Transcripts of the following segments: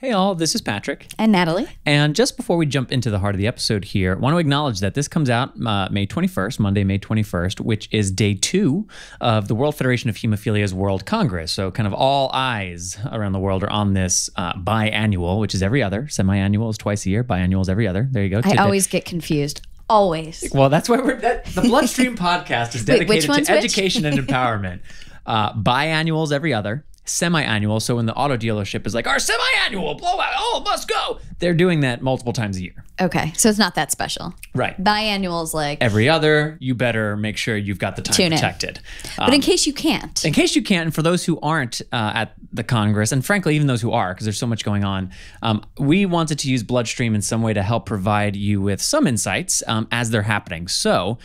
Hey all, this is Patrick. And Natalie. And just before we jump into the heart of the episode here, I want to acknowledge that this comes out May 21st, Monday, May 21st, which is day 2 of the World Federation of Hemophilia's World Congress. So kind of all eyes around the world are on this biannual, which is every other. Semi-annual is twice a year. Biannual is every other. There you go. I always get confused. Always. Well, that's why the BloodStream Podcast is dedicated to education and empowerment. Biannual is every other. Semi-annual, so when the auto dealership is like, our semi-annual blowout, oh, must go. They're doing that multiple times a year. Okay, so it's not that special. Right. Biannual is like... every other, you better make sure you've got the time protected. But in case you can't. In case you can't, and for those who aren't at the Congress, and frankly, even those who are, because there's so much going on, we wanted to use BloodStream in some way to help provide you with some insights as they're happening. So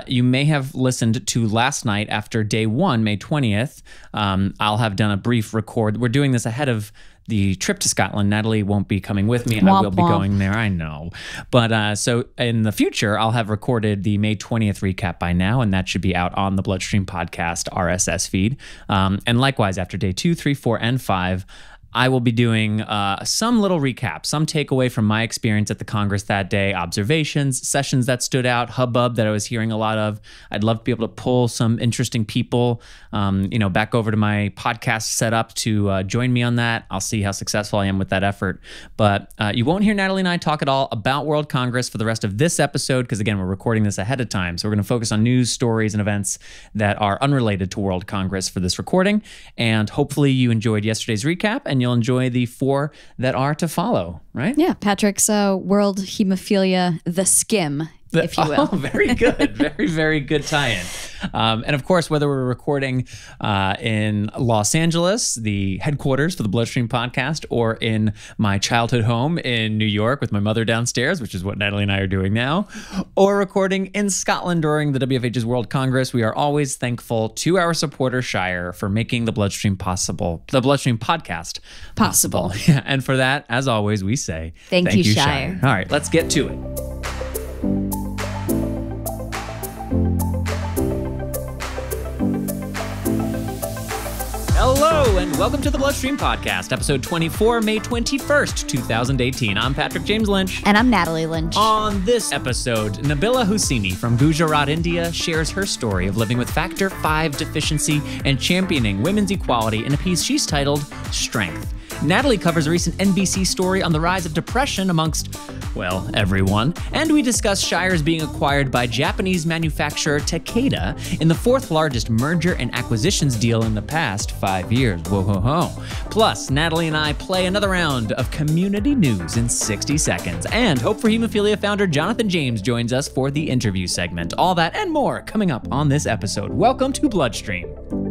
you may have listened to last night after day 1, May 20th. I'll have done a brief record. We're doing this ahead of the trip to Scotland. Natalie won't be coming with me. I will be going there. I know. But so in the future, I'll have recorded the May 20th recap by now, and that should be out on the BloodStream Podcast RSS feed. And likewise, after day 2, 3, 4, and 5, I will be doing some little recap, some takeaway from my experience at the Congress that day, observations, sessions that stood out, hubbub that I was hearing a lot of. I'd love to be able to pull some interesting people, back over to my podcast setup to join me on that. I'll see how successful I am with that effort. But you won't hear Natalie and I talk at all about World Congress for the rest of this episode because, again, we're recording this ahead of time. So we're going to focus on news, stories, and events that are unrelated to World Congress for this recording. And hopefully you enjoyed yesterday's recap and you'll enjoy the 4 that are to follow, right? Yeah, Patrick's World Hemophilia, the skim, if you will. Oh, very good. Very, very good tie-in. And of course, whether we're recording in Los Angeles, the headquarters for the BloodStream Podcast, or in my childhood home in New York with my mother downstairs, which is what Natalie and I are doing now, or recording in Scotland during the WFH's World Congress, we are always thankful to our supporter, Shire, for making the BloodStream Podcast possible. Yeah, and for that, as always, we say thank you, Shire. All right, let's get to it. Hello, and welcome to the BloodStream Podcast, episode 24, May 21st, 2018. I'm Patrick James Lynch. And I'm Natalie Lynch. On this episode, Nabila Husseni from Gujarat, India, shares her story of living with Factor V deficiency and championing women's equality in a piece she's titled Strength. Natalie covers a recent NBC story on the rise of depression amongst, well, everyone. And we discuss Shire's being acquired by Japanese manufacturer Takeda in the 4th largest merger and acquisitions deal in the past 5 years. Whoa, ho, ho. Plus, Natalie and I play another round of community news in 60 seconds. And Hope For Hemophilia founder Jonathan James joins us for the interview segment. All that and more coming up on this episode. Welcome to BloodStream.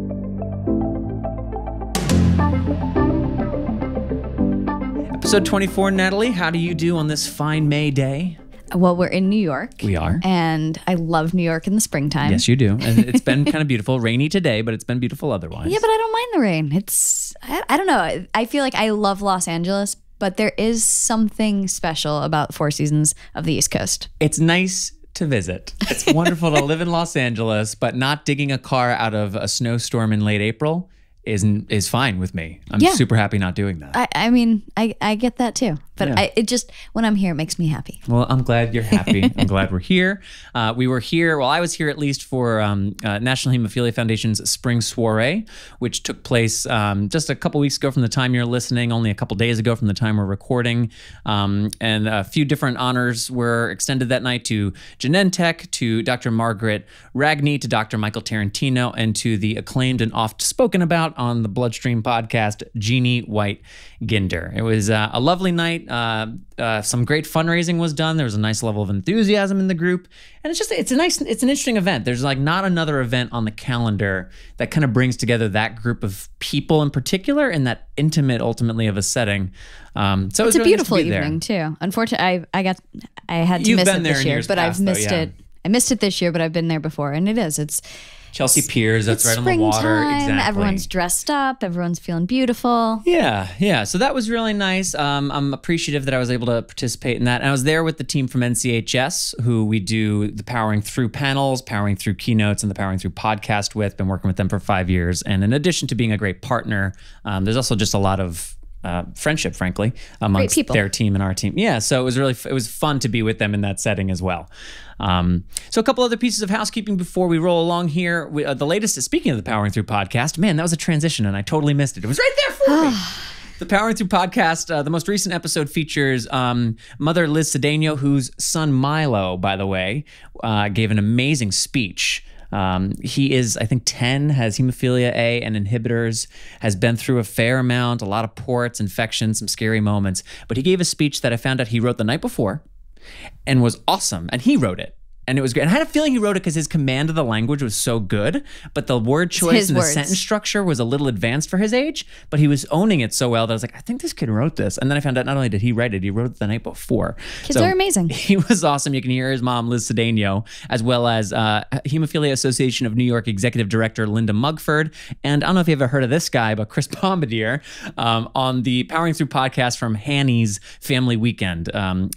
Episode 24, Natalie, how do you do on this fine May day? Well, we're in New York. We are. And I love New York in the springtime. Yes, you do. And it's been kind of beautiful. Rainy today, but it's been beautiful otherwise. Yeah, but I don't mind the rain. I don't know. I feel like I love Los Angeles, but there is something special about 4 seasons of the East Coast. It's nice to visit. It's wonderful to live in Los Angeles, but not digging a car out of a snowstorm in late April is fine with me. I'm super happy not doing that. I mean, I get that too. But yeah. It just, when I'm here, it makes me happy. Well, I'm glad you're happy. I'm glad we're here. We were here, well, I was here at least for National Hemophilia Foundation's Spring Soiree, which took place just a couple weeks ago from the time you're listening, only a couple days ago from the time we're recording. And a few different honors were extended that night to Genentech, to Dr. Margaret Ragney, to Dr. Michael Tarantino, and to the acclaimed and oft spoken about on the BloodStream Podcast, Jeannie White Ginder. It was a lovely night. Some great fundraising was done. There was a nice level of enthusiasm in the group. And it's an interesting event. There's like not another event on the calendar that kind of brings together that group of people in particular in that intimate, ultimately, of a setting. So it's a beautiful evening too. Unfortunately, I had to miss it this year, but I've missed it. I missed it this year, but I've been there before, and it's Chelsea Piers, that's right on the water. Exactly. Everyone's dressed up. Everyone's feeling beautiful. Yeah. So that was really nice. I'm appreciative that I was able to participate in that. And I was there with the team from NCHS, who we do the Powering Through panels, Powering Through keynotes, and the Powering Through podcast with. Been working with them for 5 years. And in addition to being a great partner, there's also just a lot of friendship, frankly, amongst their team and our team. Yeah, so it was fun to be with them in that setting as well. So a couple other pieces of housekeeping before we roll along here. The latest is, speaking of the Powering Through podcast, man, that was a transition and I totally missed it. It was right there for me. The Powering Through podcast, the most recent episode features Mother Liz Cedeno, whose son Milo, by the way, gave an amazing speech. He is, I think, 10, has hemophilia A and inhibitors, has been through a fair amount, a lot of ports, infections, some scary moments. But he gave a speech that I found out he wrote the night before and was awesome. And he wrote it. And it was great. And I had a feeling he wrote it because his command of the language was so good, but the word choice and the sentence structure was a little advanced for his age, but he was owning it so well that I was like, I think this kid wrote this. And then I found out not only did he write it, he wrote it the night before. Kids are amazing. He was awesome. You can hear his mom, Liz Cedeno, as well as Hemophilia Association of New York Executive Director Linda Mugford. And I don't know if you've ever heard of this guy, but Chris Bombardier on the Powering Through podcast from Hanny's Family Weekend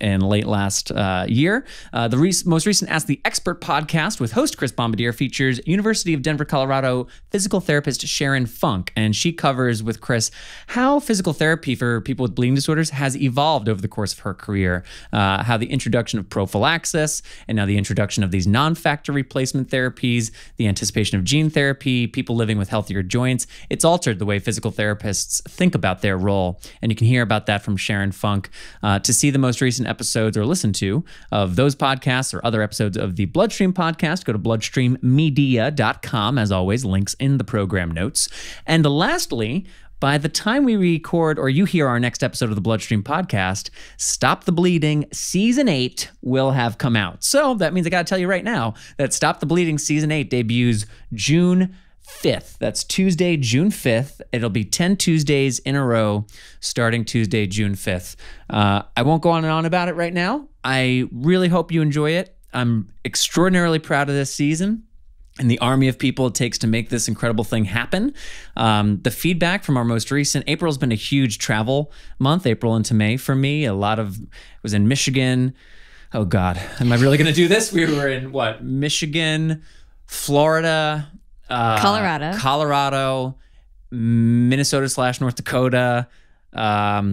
in late last year. The most recent Ask the Expert podcast with host Chris Bombardier features University of Denver, Colorado physical therapist Sharon Funk, and she covers with Chris how physical therapy for people with bleeding disorders has evolved over the course of her career, how the introduction of prophylaxis and now the introduction of these non-factor replacement therapies, the anticipation of gene therapy, people living with healthier joints, it's altered the way physical therapists think about their role. And you can hear about that from Sharon Funk. To see the most recent episodes or listen to of those podcasts or other episodes of the BloodStream podcast, go to bloodstreammedia.com. As always, links in the program notes. And lastly, by the time we record or you hear our next episode of the BloodStream podcast, Stop the Bleeding Season 8 will have come out. So that means I got to tell you right now that Stop the Bleeding Season 8 debuts June 5th. That's Tuesday, June 5th. It'll be 10 Tuesdays in a row starting Tuesday, June 5th. I won't go on and on about it right now. I really hope you enjoy it. I'm extraordinarily proud of this season and the army of people it takes to make this incredible thing happen. The feedback from our most recent, April's been a huge travel month, April into May for me. Was in Michigan. Oh God, am I really gonna do this? We were in Michigan, Florida, Colorado, Minnesota / North Dakota. I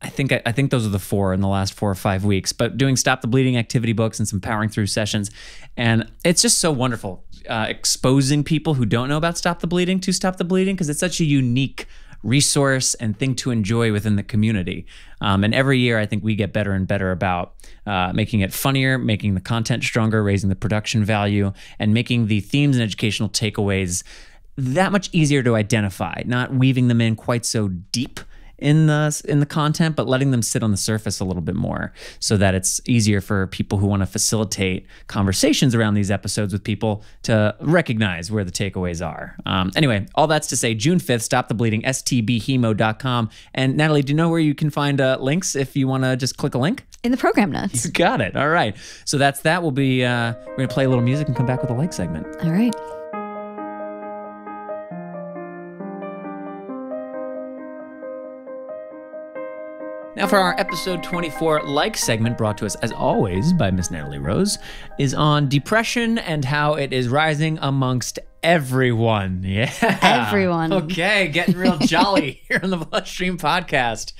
think those are the 4 in the last 4 or 5 weeks, but doing Stop the Bleeding activity books and some Powering Through sessions. And it's just so wonderful exposing people who don't know about Stop the Bleeding to Stop the Bleeding, because it's such a unique resource and thing to enjoy within the community. And every year I think we get better and better about making it funnier, making the content stronger, raising the production value, and making the themes and educational takeaways that much easier to identify, not weaving them in quite so deep in the content, but letting them sit on the surface a little bit more so that it's easier for people who want to facilitate conversations around these episodes with people to recognize where the takeaways are. Anyway, all that's to say, June 5th, Stop the Bleeding, stbhemo.com. And Natalie, do you know where you can find links if you want to just click a link? In the program notes. You got it. All right. So that's that. We'll be, we're going to play a little music and come back with a like segment. All right. Now for our episode 24 like segment, brought to us as always by Miss Natalie Rose, is on depression and how it is rising amongst everyone. Yeah. Everyone. Okay, getting real jolly here on the BloodStream podcast.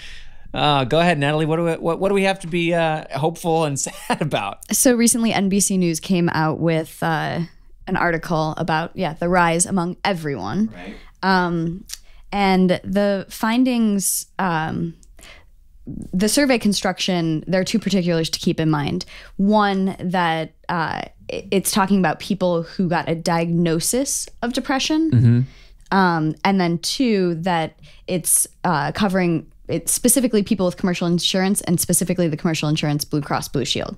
Go ahead, Natalie. What do we have to be hopeful and sad about? So recently NBC News came out with an article about, the rise among everyone. Right. And the findings... the survey construction, there are 2 particulars to keep in mind. One, that it's talking about people who got a diagnosis of depression. Mm-hmm. And then 2, that it's covering specifically people with commercial insurance, and specifically the commercial insurance Blue Cross Blue Shield.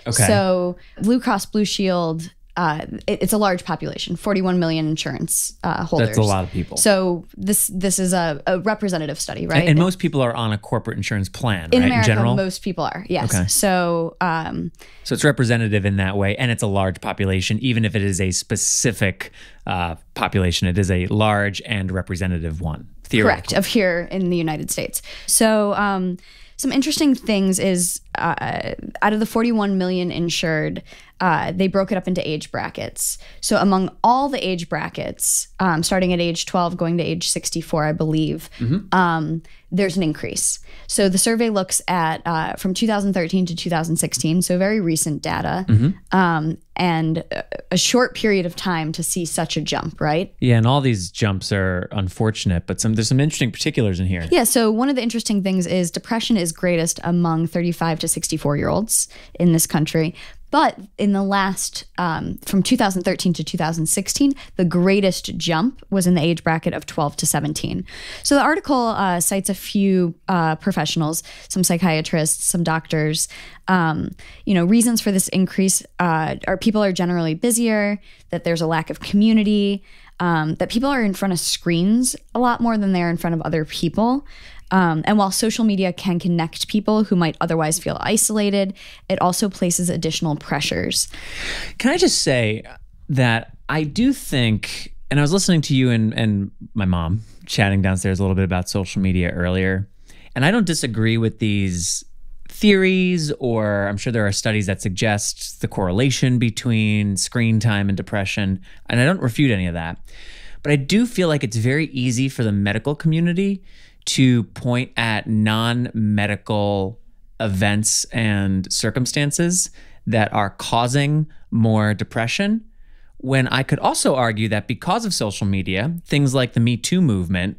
Okay. So Blue Cross Blue Shield, it's a large population, 41 million insurance holders. That's a lot of people. So this is a representative study, right? And most people are on a corporate insurance plan, in right? America, in general? most people are, yes. Okay. So it's representative in that way, and it's a large population. Even if it is a specific population, it is a large and representative one. Correct, of here in the United States. So some interesting things is out of the 41 million insured, they broke it up into age brackets. So among all the age brackets, starting at age 12, going to age 64, I believe, there's an increase. So the survey looks at from 2013 to 2016, so very recent data, and a short period of time to see such a jump, right? Yeah, and all these jumps are unfortunate, but there's some interesting particulars in here. Yeah, so one of the interesting things is depression is greatest among 35 to 64-year-olds in this country. But in the last, from 2013 to 2016, the greatest jump was in the age bracket of 12 to 17. So the article cites a few professionals, some psychiatrists, some doctors. Reasons for this increase are people are generally busier, that there's a lack of community, that people are in front of screens a lot more than they're in front of other people. And while social media can connect people who might otherwise feel isolated, it also places additional pressures. Can I just say that I do think, and I was listening to you and my mom chatting downstairs a little bit about social media earlier, and I don't disagree with these theories, or I'm sure there are studies that suggest the correlation between screen time and depression, and I don't refute any of that. But I do feel like it's very easy for the medical community to point at non-medical events and circumstances that are causing more depression, when I could also argue that because of social media, things like the Me Too movement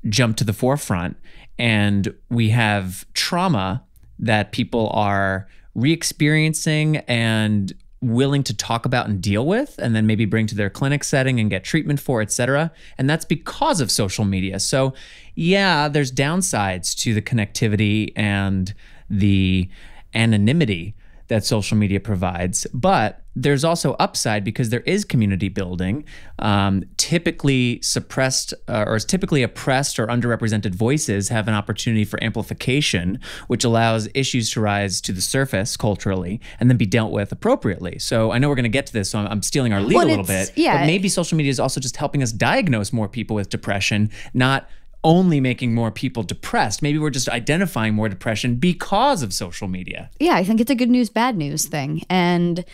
jump to the forefront, and we have trauma that people are re-experiencing and willing to talk about and deal with, and then maybe bring to their clinic setting and get treatment for, et cetera. And that's because of social media. So yeah, there's downsides to the connectivity and the anonymity that social media provides, but there's also upside because there is community building. Typically suppressed or typically oppressed or underrepresented voices have an opportunity for amplification, which allows issues to rise to the surface culturally and then be dealt with appropriately. So I know we're going to get to this, so I'm stealing our lead a little bit. Yeah. But maybe social media is also just helping us diagnose more people with depression, not only making more people depressed. Maybe we're just identifying more depression because of social media. Yeah, I think it's a good news, bad news thing. And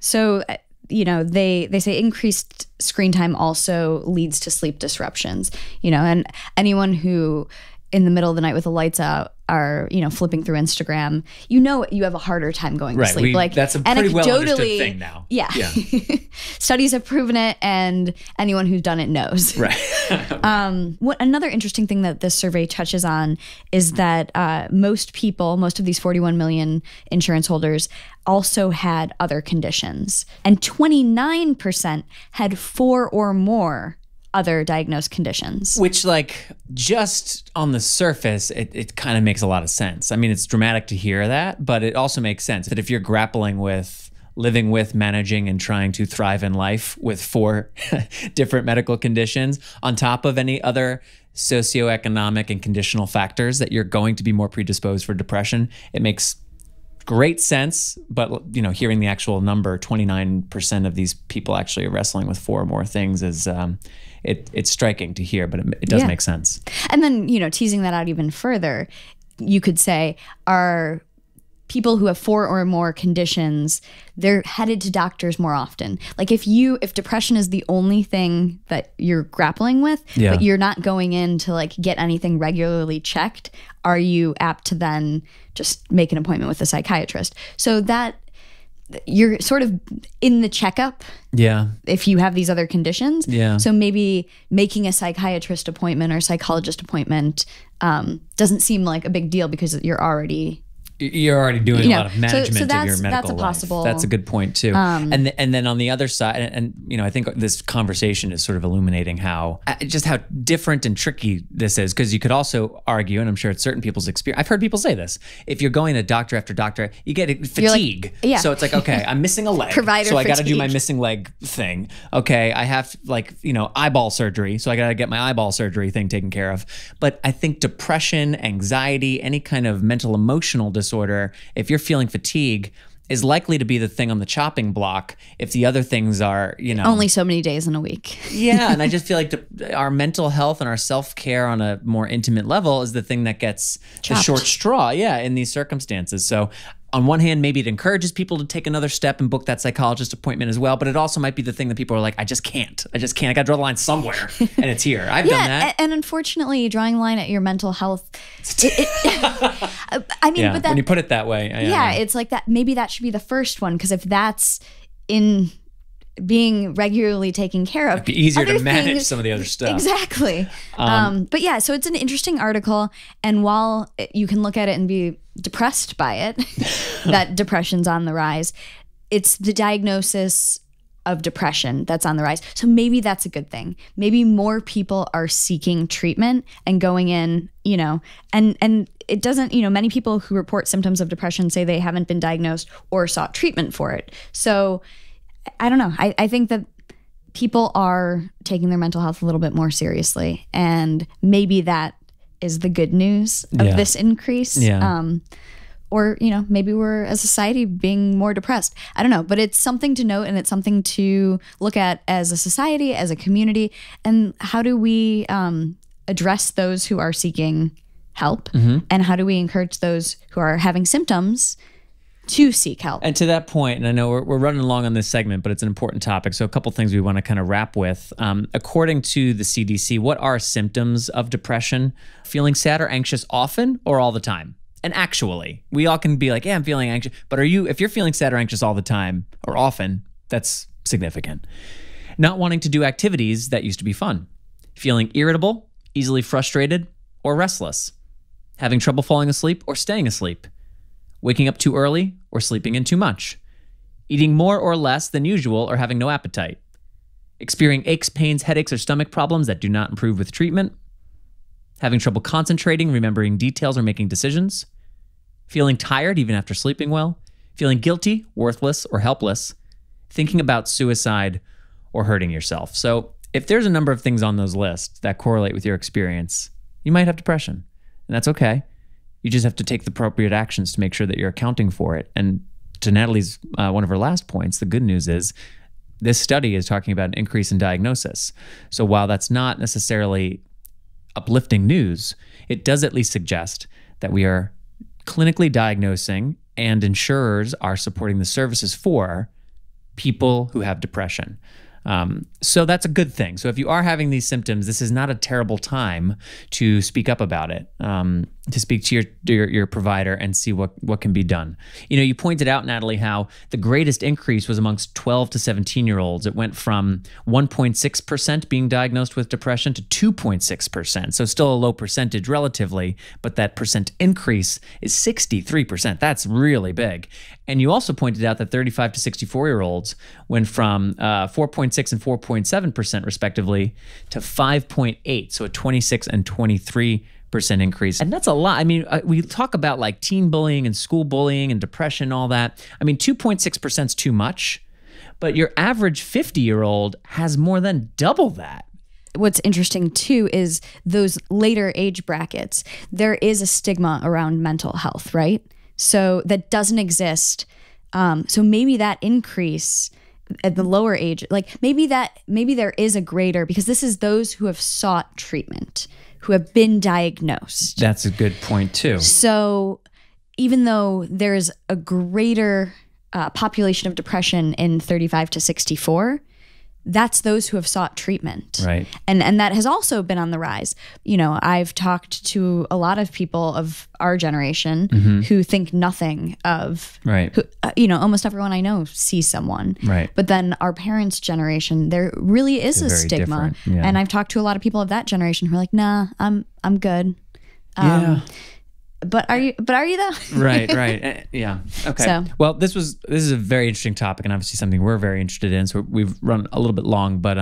so they say increased screen time also leads to sleep disruptions, and anyone who in the middle of the night with the lights out are, flipping through Instagram, you have a harder time going to sleep. That's a pretty well understood thing now. Yeah. Studies have proven it, and anyone who's done it knows. Right. Another interesting thing that this survey touches on is that most of these 41 million insurance holders also had other conditions, and 29% had 4 or more other diagnosed conditions. Which, just on the surface, it kind of makes a lot of sense. I mean, it's dramatic to hear that, but it also makes sense that if you're grappling with living with, managing, and trying to thrive in life with 4 different medical conditions, on top of any other socioeconomic and conditional factors, that you're going to be more predisposed for depression, it makes great sense. But hearing the actual number, 29% of these people actually are wrestling with 4 or more things, is it's striking to hear, but it does make sense. And then teasing that out even further, you could say are people who have 4 or more conditions, they're headed to doctors more often. Like if depression is the only thing that you're grappling with, but you're not going in to get anything regularly checked, are you apt to then just make an appointment with a psychiatrist? So that you're sort of in the checkup. Yeah. If you have these other conditions. Yeah. So maybe making a psychiatrist appointment or psychologist appointment doesn't seem like a big deal because you're already doing a lot of management of your medical life. That's a good point too. And then on the other side, and I think this conversation is sort of illuminating how different and tricky this is, because you could also argue, and I'm sure it's certain people's experience, I've heard people say this, if you're going to doctor after doctor, you get fatigue. So it's okay, I'm missing a leg, so I got to do my missing leg thing. Okay, I have eyeball surgery, so I got to get my eyeball surgery thing taken care of. But I think depression, anxiety, any kind of mental emotional disorder, if you're feeling fatigue, is likely to be the thing on the chopping block if the other things are, only so many days in a week. Yeah, and I just feel like our mental health and our self-care on a more intimate level is the thing that gets the short straw, in these circumstances. So on one hand, maybe it encourages people to take another step and book that psychologist appointment as well. But it also might be the thing that people are like, I just can't. I got to draw the line somewhere. And it's here. I've done that. And unfortunately, drawing a line at your mental health, I mean, but that, when you put it that way. It's like that. Maybe that should be the first one. Because if that's in being regularly taken care of, it'd be easier to manage some of the other stuff. Exactly. But yeah, so it's an interesting article. And while you can look at it and be depressed by it, that depression's on the rise, it's the diagnosis of depression that's on the rise. So maybe that's a good thing. Maybe more people are seeking treatment and going in, and it doesn't, many people who report symptoms of depression say they haven't been diagnosed or sought treatment for it. So I don't know. I think that people are taking their mental health a little bit more seriously, and maybe that is the good news of this increase. Or, maybe we're as a society being more depressed. I don't know, but it's something to note, and it's something to look at as a society, as a community, and how do we address those who are seeking help, and how do we encourage those who are having symptoms to seek help. And to that point, and I know we're running along on this segment, but it's an important topic. So a couple things we want to kind of wrap with. According to the CDC, what are symptoms of depression? Feeling sad or anxious often or all the time? And actually, we all can be like, yeah, I'm feeling anxious. But if you're feeling sad or anxious all the time or often, that's significant. Not wanting to do activities that used to be fun. Feeling irritable, easily frustrated, or restless. Having trouble falling asleep or staying asleep. Waking up too early or sleeping in too much. Eating more or less than usual or having no appetite. Experiencing aches, pains, headaches, or stomach problems that do not improve with treatment. Having trouble concentrating, remembering details, or making decisions. Feeling tired even after sleeping well. Feeling guilty, worthless, or helpless. Thinking about suicide or hurting yourself. So if there's a number of things on those lists that correlate with your experience, you might have depression, and that's okay. You just have to take the appropriate actions to make sure that you're accounting for it. And to Natalie's, one of her last points, the good news is this study is talking about an increase in diagnosis. So while that's not necessarily uplifting news, it does at least suggest that we are clinically diagnosing, and insurers are supporting the services for people who have depression. So that's a good thing. So if you are having these symptoms, this is not a terrible time to speak up about it, to speak to your provider and see what can be done. You pointed out, Natalie, how the greatest increase was amongst 12 to 17-year-olds. It went from 1.6% being diagnosed with depression to 2.6%. So still a low percentage relatively, but that percent increase is 63%. That's really big. And you also pointed out that 35 to 64-year-olds went from 4.6 and 4.7% respectively to 5.8, so a 26 and 23% increase. And that's a lot. I mean, we talk about like teen bullying and school bullying and depression, all that. I mean, 2.6% is too much, but your average 50-year-old has more than double that. What's interesting too is those later age brackets, there is a stigma around mental health, right? So that doesn't exist. So maybe that increase at the lower age, like maybe there is a greater, because this is those who have sought treatment, who have been diagnosed. That's a good point too. So even though there's a greater population of depression in 35 to 64, that's those who have sought treatment. Right. And that has also been on the rise. I've talked to a lot of people of our generation who think nothing of, right. Who, almost everyone I know sees someone. Right. But then our parents' generation, there really is a stigma. Yeah. And I've talked to a lot of people of that generation who are like, nah, I'm good. Yeah. But are you though? Right. Yeah. Okay. So. Well, this is a very interesting topic, and obviously something we're very interested in. So we've run a little bit long, but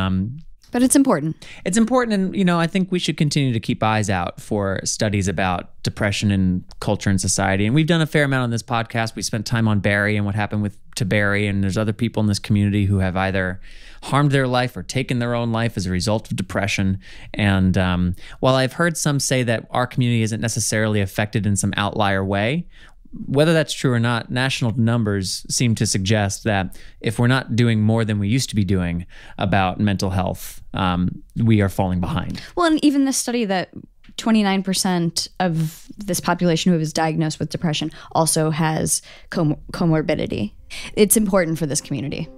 it's important. It's important, and I think we should continue to keep eyes out for studies about depression in culture and society. And we've done a fair amount on this podcast. We spent time on Barry and what happened to Barry, and there's other people in this community who have either harmed their life or taken their own life as a result of depression. And while I've heard some say that our community isn't necessarily affected in some outlier way, whether that's true or not, national numbers seem to suggest that if we're not doing more than we used to be doing about mental health, we are falling behind. Well, and even this study that 29% of this population who is diagnosed with depression also has comorbidity. It's important for this community.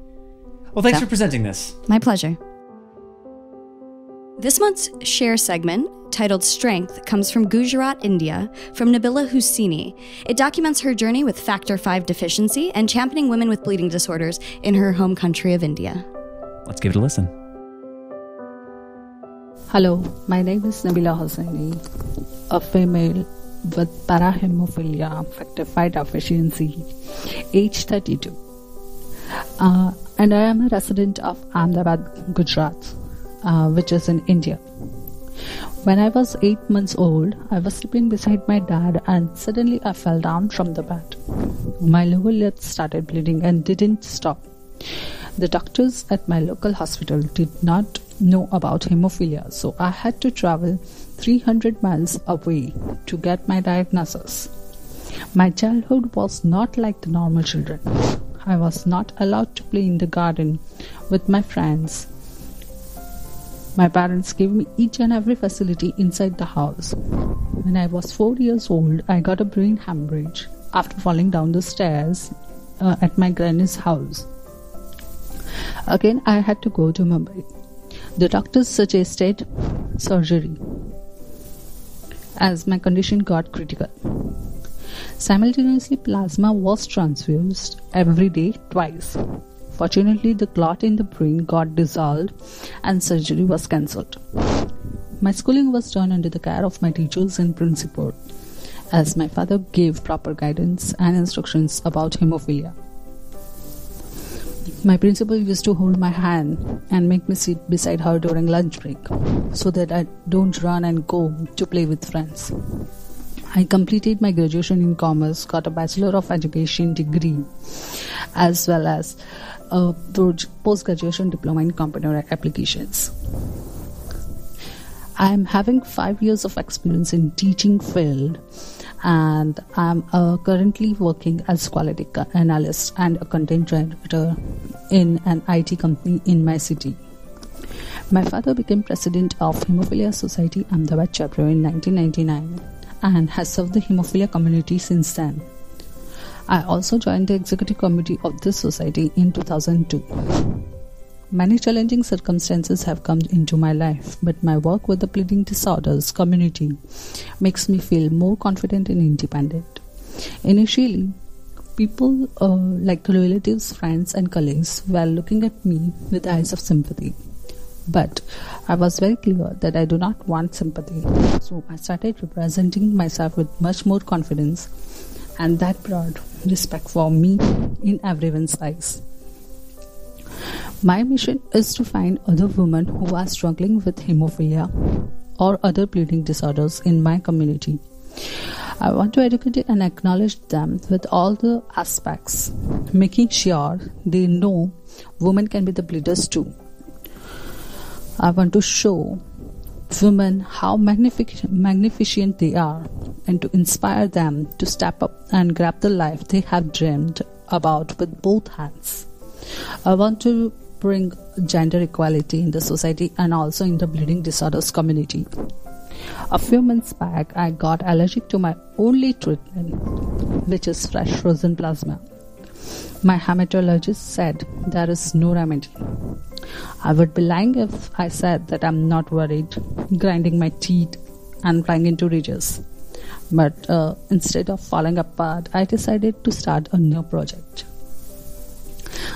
Well, thanks for presenting this. My pleasure. This month's Share segment, titled Strength, comes from Gujarat, India, from Nabila Husseni. It documents her journey with Factor V deficiency and championing women with bleeding disorders in her home country of India. Let's give it a listen. Hello, my name is Nabila Husseni, a female with hemophilia, Factor V deficiency, age 32. And I am a resident of Ahmedabad, Gujarat, which is in India. When I was 8 months old, I was sleeping beside my dad and suddenly I fell down from the bed. My lower lip started bleeding and didn't stop. The doctors at my local hospital did not know about hemophilia, so I had to travel 300 miles away to get my diagnosis. My childhood was not like the normal children. I was not allowed to play in the garden with my friends. My parents gave me each and every facility inside the house. When I was 4 years old, I got a brain hemorrhage after falling down the stairs at my granny's house. Again, I had to go to Mumbai. The doctors suggested surgery as my condition got critical. Simultaneously, plasma was transfused every day twice. Fortunately, the clot in the brain got dissolved and surgery was cancelled. My schooling was done under the care of my teachers and principal, as my father gave proper guidance and instructions about hemophilia. My principal used to hold my hand and make me sit beside her during lunch break so that I don't run and go to play with friends. I completed my graduation in commerce, got a Bachelor of Education degree, as well as a post-graduation diploma in computer applications. I am having 5 years of experience in teaching field, and I'm currently working as quality analyst and a content writer in an IT company in my city. My father became president of Hemophilia Society Ahmedabad chapter in 1999 and has served the hemophilia community since then. I also joined the executive committee of this society in 2002. Many challenging circumstances have come into my life, but my work with the bleeding disorders community makes me feel more confident and independent. Initially, people like relatives, friends and colleagues were looking at me with eyes of sympathy. But I was very clear that I do not want sympathy, so I started representing myself with much more confidence, and that brought respect for me in everyone's eyes. My mission is to find other women who are struggling with hemophilia or other bleeding disorders in my community. I want to educate and acknowledge them with all the aspects, making sure they know women can be the bleeders too. I want to show women how magnificent they are and to inspire them to step up and grab the life they have dreamed about with both hands. I want to bring gender equality in the society and also in the bleeding disorders community. A few months back, I got allergic to my only treatment, which is fresh frozen plasma. My hematologist said there is no remedy. I would be lying if I said that I'm not worried, grinding my teeth and flying into rages. But instead of falling apart, I decided to start a new project.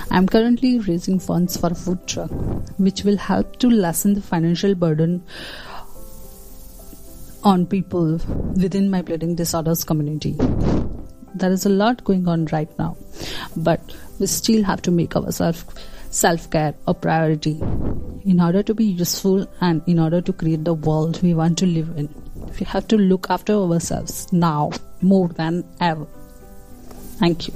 I'm currently raising funds for a food truck, which will help to lessen the financial burden on people within my bleeding disorders community. There is a lot going on right now, but we still have to make ourselves self-care a priority in order to be useful and in order to create the world we want to live in. We have to look after ourselves now more than ever. Thank you.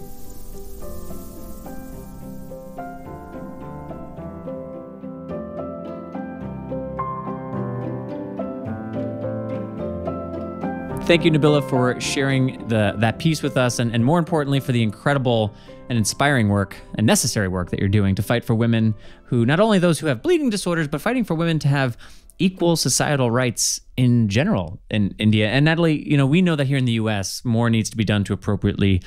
Thank you, Nabila, for sharing that piece with us, and more importantly, for the incredible and inspiring work and necessary work that you're doing to fight for women who, not only those who have bleeding disorders, but fighting for women to have equal societal rights in general in India. And Natalie, we know that here in the US, more needs to be done to appropriately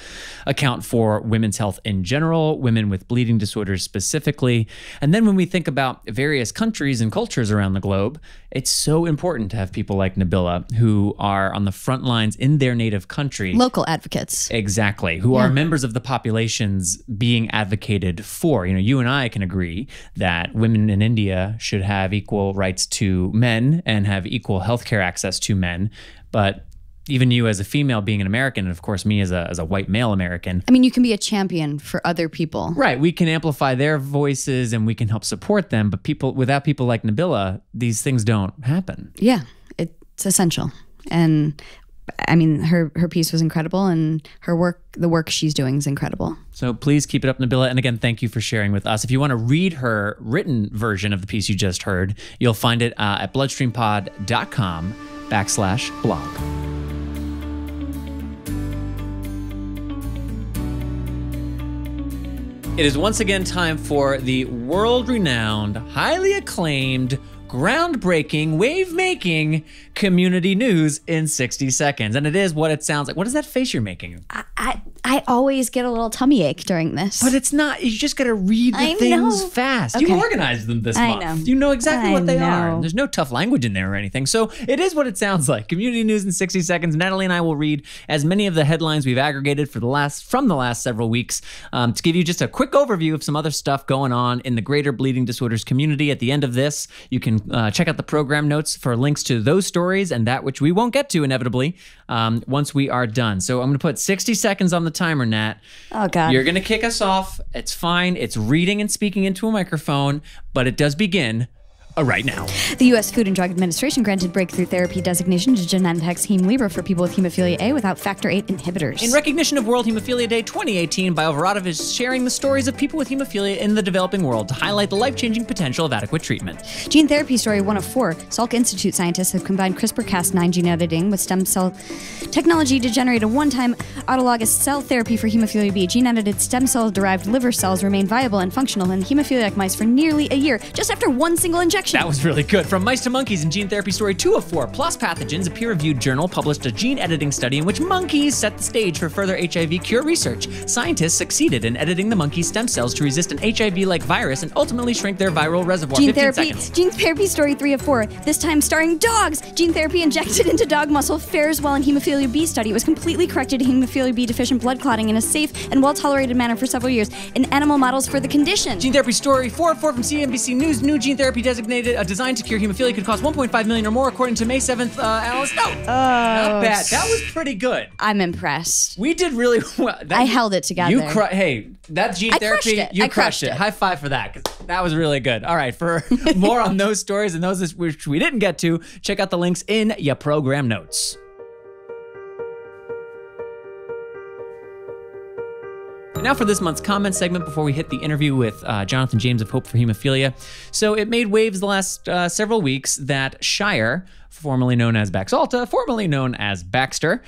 account for women's health in general, women with bleeding disorders specifically. And then when we think about various countries and cultures around the globe, it's so important to have people like Nabila who are on the front lines in their native country. Local advocates. Exactly. Who are members of the populations being advocated for. You and I can agree that women in India should have equal rights to men and have equal healthcare access to men. But even you as a female being an American, and of course me as a white male American. I mean, you can be a champion for other people. Right. We can amplify their voices and we can help support them. But without people like Nabila, these things don't happen. Yeah, it's essential. And I mean, her piece was incredible, and the work she's doing is incredible. So please keep it up, Nabila. And again, thank you for sharing with us. If you want to read her written version of the piece you just heard, you'll find it at bloodstreampod.com/blog. It is once again time for the world-renowned, highly acclaimed, groundbreaking, wave-making community news in 60 seconds. And it is what it sounds like. What is that face you're making? I always get a little tummy ache during this. But it's not. You just got to read the things fast. Okay. You organized them this month. Know. You know exactly what they are. There's no tough language in there or anything. So it is what it sounds like. Community news in 60 seconds. Natalie and I will read as many of the headlines we've aggregated from the last several weeks to give you just a quick overview of some other stuff going on in the greater bleeding disorders community. At the end of this, you can check out the program notes for links to those stories and that which we won't get to inevitably once we are done. So I'm going to put 60 seconds on the timer, Nat. Oh, God. You're going to kick us off. It's fine. It's reading and speaking into a microphone, but it does begin right now. The U.S. Food and Drug Administration granted breakthrough therapy designation to Genentech's Hemlibra for people with hemophilia A without factor VIII inhibitors. In recognition of World Hemophilia Day 2018, BioVaradov is sharing the stories of people with hemophilia in the developing world to highlight the life-changing potential of adequate treatment. Gene Therapy Story 1 of 4. Salk Institute scientists have combined CRISPR-Cas9 gene editing with stem cell technology to generate a one-time autologous cell therapy for hemophilia B. Gene-edited stem cell-derived liver cells remain viable and functional in hemophiliac mice for nearly a year, just after one single injection. That was really good. From mice to monkeys in Gene Therapy Story 2 of 4, Plus Pathogens, a peer-reviewed journal published a gene editing study in which monkeys set the stage for further HIV cure research. Scientists succeeded in editing the monkey stem cells to resist an HIV-like virus and ultimately shrink their viral reservoir. Gene Therapy Story 3 of 4, this time starring dogs. Gene therapy injected into dog muscle fares well in hemophilia B study. It was completely corrected hemophilia B deficient blood clotting in a safe and well-tolerated manner for several years in animal models for the condition. Gene Therapy Story 4 of 4 from CNBC News. New gene therapy designed to cure hemophilia could cost $1.5 million or more, according to May 7th analyst. No, not bad. That was pretty good. I'm impressed. We did really well. I held it together. Hey, that gene therapy, you crushed it. High five for that, because that was really good. All right, for more on those stories and those which we didn't get to, check out the links in your program notes. Now for this month's comment segment before we hit the interview with Jonathan James of Hope for Hemophilia. So it made waves the last several weeks that Shire, formerly known as Baxalta, formerly known as Baxter,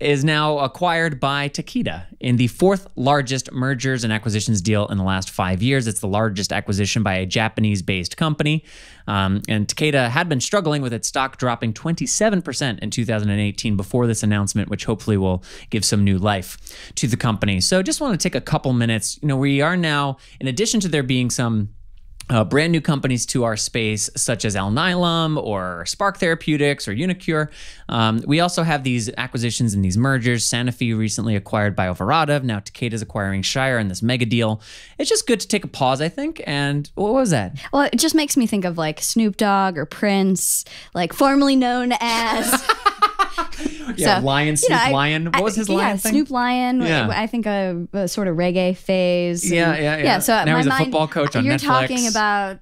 is now acquired by Takeda in the fourth largest mergers and acquisitions deal in the last 5 years. It's the largest acquisition by a Japanese-based company. And Takeda had been struggling with its stock dropping 27% in 2018 before this announcement, which hopefully will give some new life to the company. So just want to take a couple minutes. We are now, in addition to there being some brand new companies to our space, such as Alnylam or Spark Therapeutics or Unicure. We also have these acquisitions and these mergers. Sanofi recently acquired BioVaradov. Now Takeda is acquiring Shire in this mega deal. It's just good to take a pause, I think. And what was that? Well, it just makes me think of like Snoop Dogg or Prince, like formerly known as... Yeah, so, Lion, Snoop Lion. What was his Lion thing? Snoop Lion. Yeah. I think a sort of reggae phase. Yeah. So now he's a football coach on Netflix. You're talking about,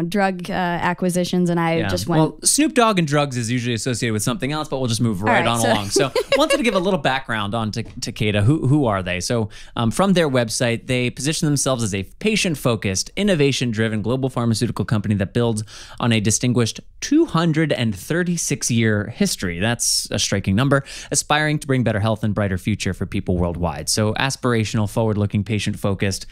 drug acquisitions, and I just went... Well, Snoop Dogg and drugs is usually associated with something else, but we'll just move right on along. So wanted to give a little background on Takeda. Who are they? So from their website, they position themselves as a patient-focused, innovation-driven global pharmaceutical company that builds on a distinguished 236-year history. That's a straight striking number, aspiring to bring better health and brighter future for people worldwide. So aspirational, forward-looking, patient-focused.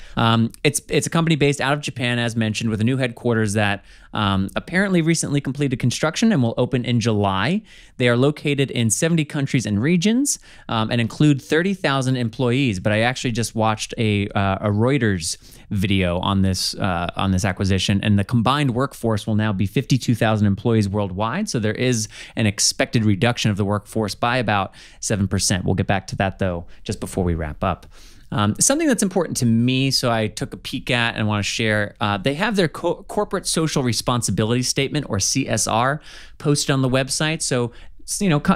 It's a company based out of Japan, as mentioned, with a new headquarters that apparently recently completed construction and will open in July. They are located in 70 countries and regions and include 30,000 employees. But I actually just watched a Reuters video on this acquisition, and the combined workforce will now be 52,000 employees worldwide. So there is an expected reduction of the workforce by about 7%. We'll get back to that though just before we wrap up. Something that's important to me, so I took a peek at and want to share, they have their corporate social responsibility statement, or CSR, posted on the website. So,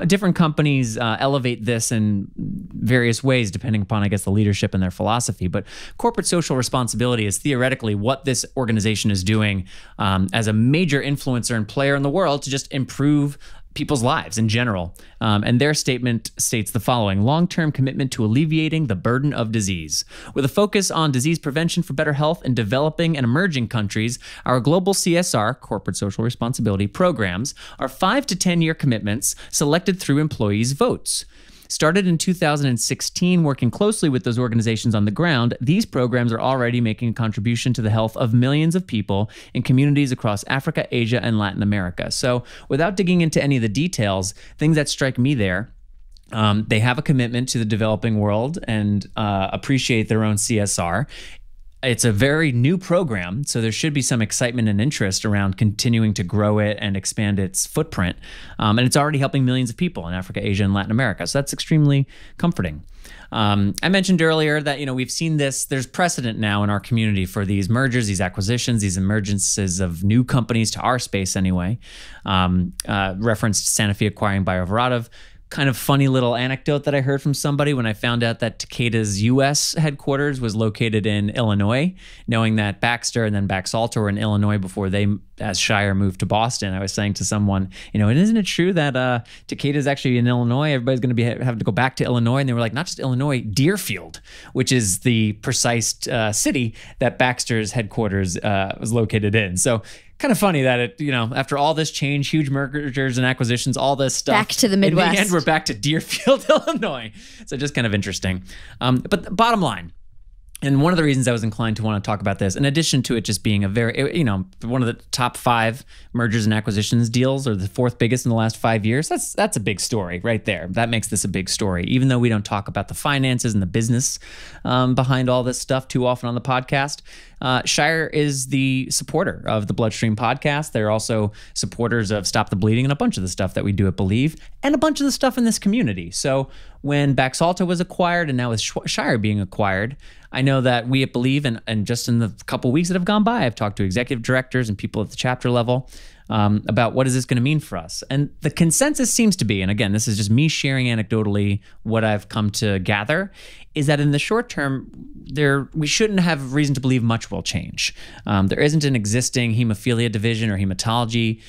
different companies elevate this in various ways, depending upon, I guess, the leadership and their philosophy. But corporate social responsibility is theoretically what this organization is doing as a major influencer and player in the world to just improve people's lives in general. And their statement states the following: long-term commitment to alleviating the burden of disease. With a focus on disease prevention for better health in developing and emerging countries, our global CSR, corporate social responsibility programs, are 5 to 10-year commitments selected through employees' votes. Started in 2016, working closely with those organizations on the ground, these programs are already making a contribution to the health of millions of people in communities across Africa, Asia, and Latin America. So without digging into any of the details, things that strike me there, they have a commitment to the developing world and appreciate their own CSR. It's a very new program, so there should be some excitement and interest around continuing to grow it and expand its footprint. And it's already helping millions of people in Africa, Asia, and Latin America. So that's extremely comforting. I mentioned earlier that, we've seen this, there's precedent now in our community for these mergers, these acquisitions, these emergences of new companies to our space anyway. Referenced Sanofi acquiring Biovaradov. Kind of funny little anecdote that I heard from somebody when I found out that Takeda's U.S. headquarters was located in Illinois, knowing that Baxter and then Baxalta were in Illinois before they, as Shire, moved to Boston. I was saying to someone, and isn't it true that Takeda's actually in Illinois? Everybody's going to be having to go back to Illinois. And they were like, not just Illinois, Deerfield, which is the precise city that Baxter's headquarters was located in. So kind of funny that it, after all this change, huge mergers and acquisitions, all this stuff, back to the Midwest. In the end, we're back to Deerfield, Illinois. So just kind of interesting. But the bottom line, and one of the reasons I was inclined to want to talk about this, in addition to it just being a very, one of the top 5 mergers and acquisitions deals, or the 4th biggest in the last 5 years, that's a big story right there. That makes this a big story, even though we don't talk about the finances and the business behind all this stuff too often on the podcast. Shire is the supporter of the BloodStream Podcast. They're also supporters of Stop the Bleeding and a bunch of the stuff that we do at Believe, and a bunch of the stuff in this community. So when Baxalta was acquired, and now with Shire being acquired, I know that we at Believe, and just in the couple weeks that have gone by, I've talked to executive directors and people at the chapter level about what is this going to mean for us. And the consensus seems to be, and again, this is just me sharing anecdotally what I've come to gather, is that in the short term, we shouldn't have reason to believe much will change. There isn't an existing hemophilia division or hematology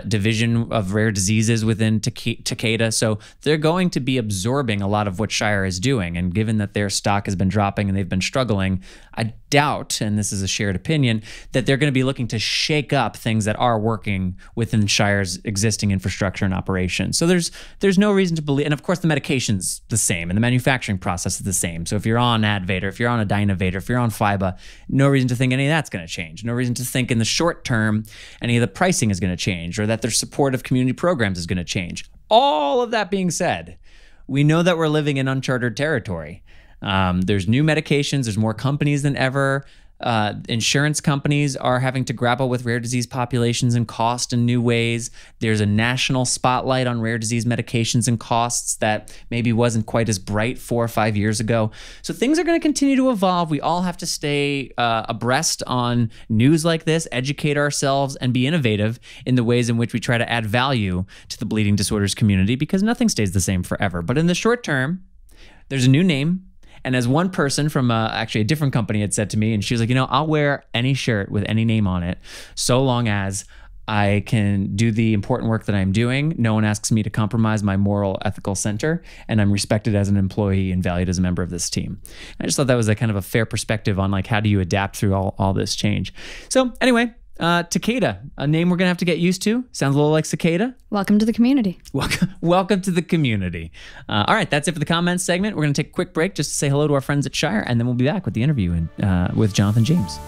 division of rare diseases within Takeda. So they're going to be absorbing a lot of what Shire is doing. And given that their stock has been dropping and they've been struggling, I doubt, and this is a shared opinion, that they're going to be looking to shake up things that are working within Shire's existing infrastructure and operation. So there's no reason to believe, and of course the medication's the same and the manufacturing process is the same. So if you're on Advator, if you're on a Dynavator, if you're on FIBA, no reason to think any of that's going to change. No reason to think in the short term any of the pricing is going to change, or that their support of community programs is going to change. All of that being said, we know that we're living in uncharted territory. There's new medications, there's more companies than ever. Insurance companies are having to grapple with rare disease populations and cost in new ways. There's a national spotlight on rare disease medications and costs that maybe wasn't quite as bright 4 or 5 years ago. So things are going to continue to evolve. We all have to stay abreast on news like this, educate ourselves, and be innovative in the ways in which we try to add value to the bleeding disorders community, because nothing stays the same forever. But in the short term, there's a new name. And as one person from actually a different company had said to me, and she was like, I'll wear any shirt with any name on it so long as I can do the important work that I'm doing. No one asks me to compromise my moral, ethical center, and I'm respected as an employee and valued as a member of this team. I just thought that was a kind of a fair perspective on how do you adapt through all this change. So anyway, Takeda, a name we're going to have to get used to. Sounds a little like cicada. Welcome to the community. Welcome to the community. All right, that's it for the comments segment. We're going to take a quick break just to say hello to our friends at Shire, and then we'll be back with the interview with Jonathan James.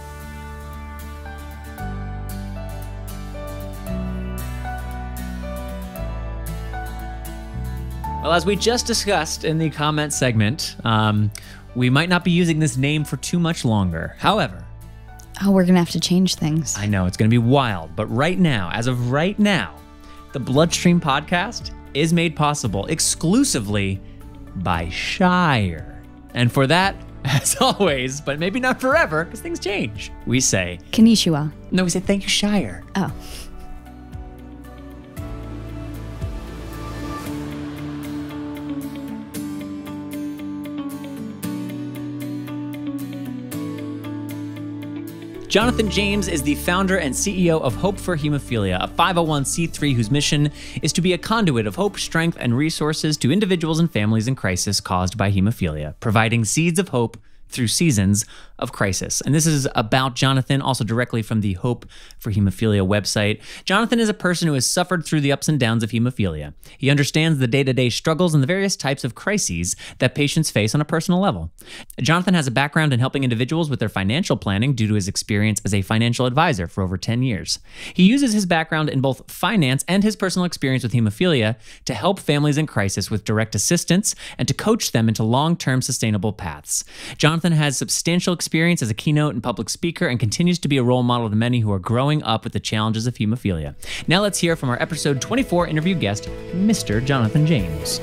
Well, as we just discussed in the comment segment, we might not be using this name for too much longer. However, we're going to have to change things. I know, it's going to be wild. But right now, as of right now, the BloodStream Podcast is made possible exclusively by Shire. And for that, as always, but maybe not forever, because things change, we say... Konnichiwa. No, we say thank you, Shire. Oh. Jonathan James is the founder and CEO of Hope For Hemophilia, a 501c3 whose mission is to be a conduit of hope, strength, and resources to individuals and families in crisis caused by hemophilia, providing seeds of hope through seasons of crisis. And this is about Jonathan, also directly from the Hope For Hemophilia website. Jonathan is a person who has suffered through the ups and downs of hemophilia. He understands the day-to-day struggles and the various types of crises that patients face on a personal level. Jonathan has a background in helping individuals with their financial planning due to his experience as a financial advisor for over 10 years. He uses his background in both finance and his personal experience with hemophilia to help families in crisis with direct assistance and to coach them into long-term sustainable paths. Jonathan has substantial experience as a keynote and public speaker and continues to be a role model to many who are growing up with the challenges of hemophilia. Now let's hear from our episode 24 interview guest, Mr. Jonathan James.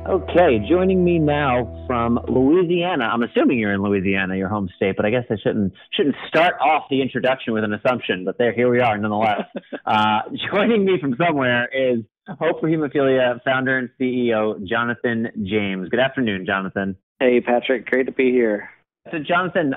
Okay, joining me now from Louisiana. I'm assuming you're in Louisiana, your home state, but I guess I shouldn't start off the introduction with an assumption, but here we are nonetheless. Joining me from somewhere is Hope For Hemophilia founder and CEO, Jonathan James. Good afternoon, Jonathan. Hey, Patrick. Great to be here. So, Jonathan,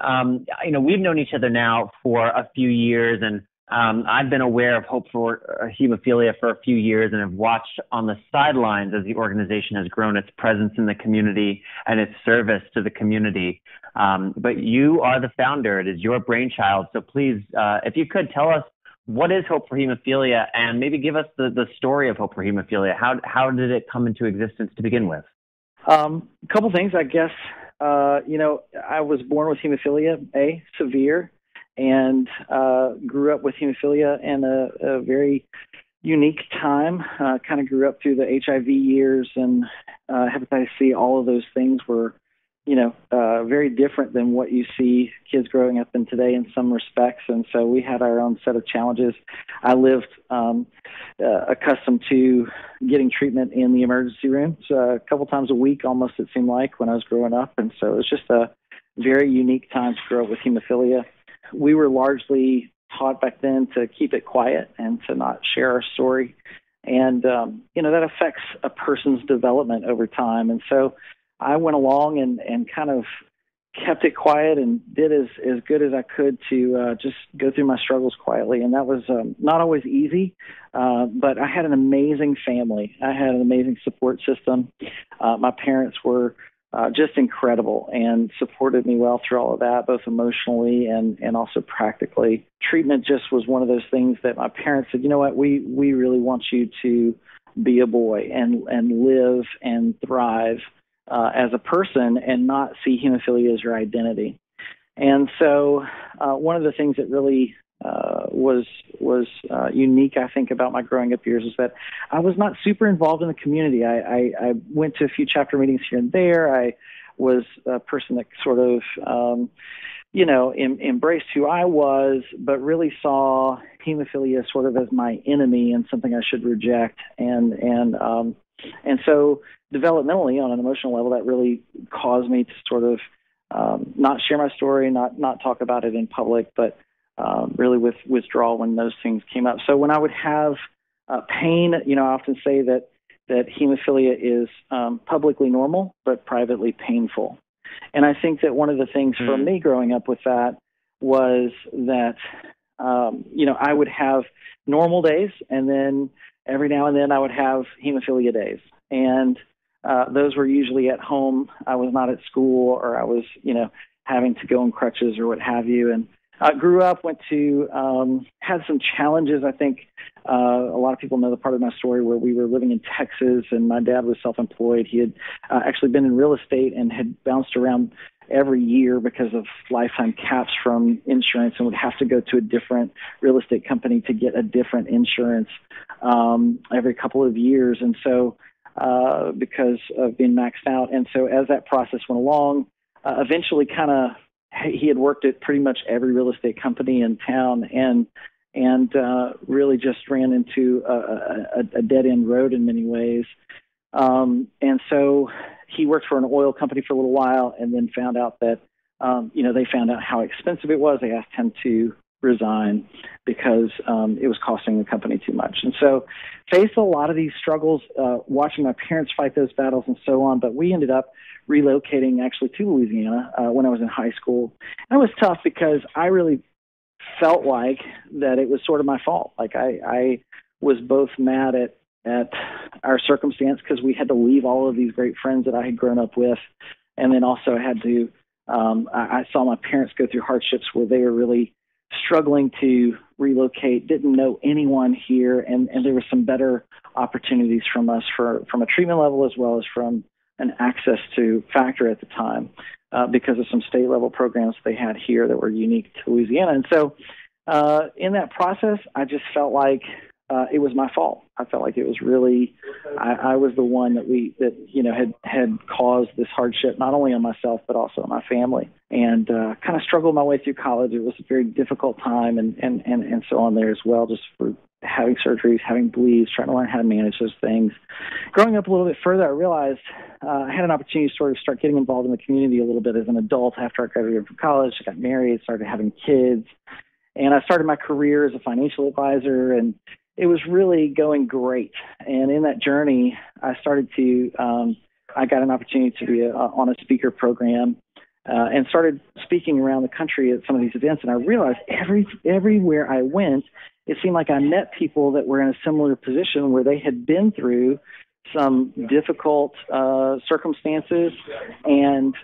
we've known each other now for a few years, and I've been aware of Hope For Hemophilia for a few years and have watched on the sidelines as the organization has grown its presence in the community and its service to the community. But you are the founder. It is your brainchild. So please, if you could tell us, what is Hope For Hemophilia, and maybe give us the story of Hope For Hemophilia. How did it come into existence to begin with? A couple things, I guess. I was born with hemophilia, severe, and grew up with hemophilia in a very unique time. Kind of grew up through the HIV years and hepatitis C. All of those things were, very different than what you see kids growing up in today in some respects. And so we had our own set of challenges. I lived accustomed to getting treatment in the emergency room a couple times a week, almost it seemed like, when I was growing up. And so it was just a very unique time to grow up with hemophilia. We were largely taught back then to keep it quiet and to not share our story. And, that affects a person's development over time. And so I went along and kind of kept it quiet and did as good as I could to just go through my struggles quietly. And that was not always easy, but I had an amazing family. I had an amazing support system. My parents were just incredible and supported me well through all of that, both emotionally and also practically. Treatment just was one of those things that my parents said, you know what, we really want you to be a boy and live and thrive as a person and not see hemophilia as your identity. And so one of the things that really was unique, I think, about my growing up years is that I was not super involved in the community. I went to a few chapter meetings here and there. I was a person that sort of, embraced who I was, but really saw hemophilia sort of as my enemy and something I should reject. And so developmentally, on an emotional level, that really caused me to sort of not share my story, not talk about it in public, but really with withdrawal when those things came up. So when I would have pain, I often say that hemophilia is publicly normal, but privately painful. And I think that one of the things for me growing up with that was that I would have normal days, and then every now and then I would have hemophilia days. And those were usually at home. I was not at school, or I was, having to go on crutches or what have you. And I grew up, went to, had some challenges. I think a lot of people know the part of my story where we were living in Texas, and my dad was self-employed. He had actually been in real estate and had bounced around every year because of lifetime caps from insurance, and would have to go to a different real estate company to get a different insurance every couple of years. And so because of being maxed out. And so as that process went along, eventually he had worked at pretty much every real estate company in town, and really just ran into a dead-end road in many ways. And so he worked for an oil company for a little while, and then found out that, they found out how expensive it was. They asked him to resign because it was costing the company too much. And so faced a lot of these struggles, watching my parents fight those battles and so on. But we ended up relocating actually to Louisiana when I was in high school. And it was tough because I really felt like that it was sort of my fault. Like I was both mad at our circumstance because we had to leave all of these great friends that I had grown up with. And then also I had to, I saw my parents go through hardships where they were really struggling to relocate, didn't know anyone here. And there were some better opportunities from us from a treatment level as well as from an access to factor at the time because of some state level programs they had here that were unique to Louisiana. And so in that process, I just felt like it was my fault. I felt like it was really, I was the one that had caused this hardship, not only on myself, but also on my family, and kind of struggled my way through college. It was a very difficult time and so on there as well, just for having surgeries, having bleeds, trying to learn how to manage those things. Growing up a little bit further, I realized I had an opportunity to sort of start getting involved in the community a little bit as an adult after I graduated from college. I got married, started having kids, and I started my career as a financial advisor, and it was really going great. And in that journey, I started to, I got an opportunity to be on a speaker program and started speaking around the country at some of these events. And I realized everywhere I went, it seemed like I met people that were in a similar position where they had been through some difficult circumstances, and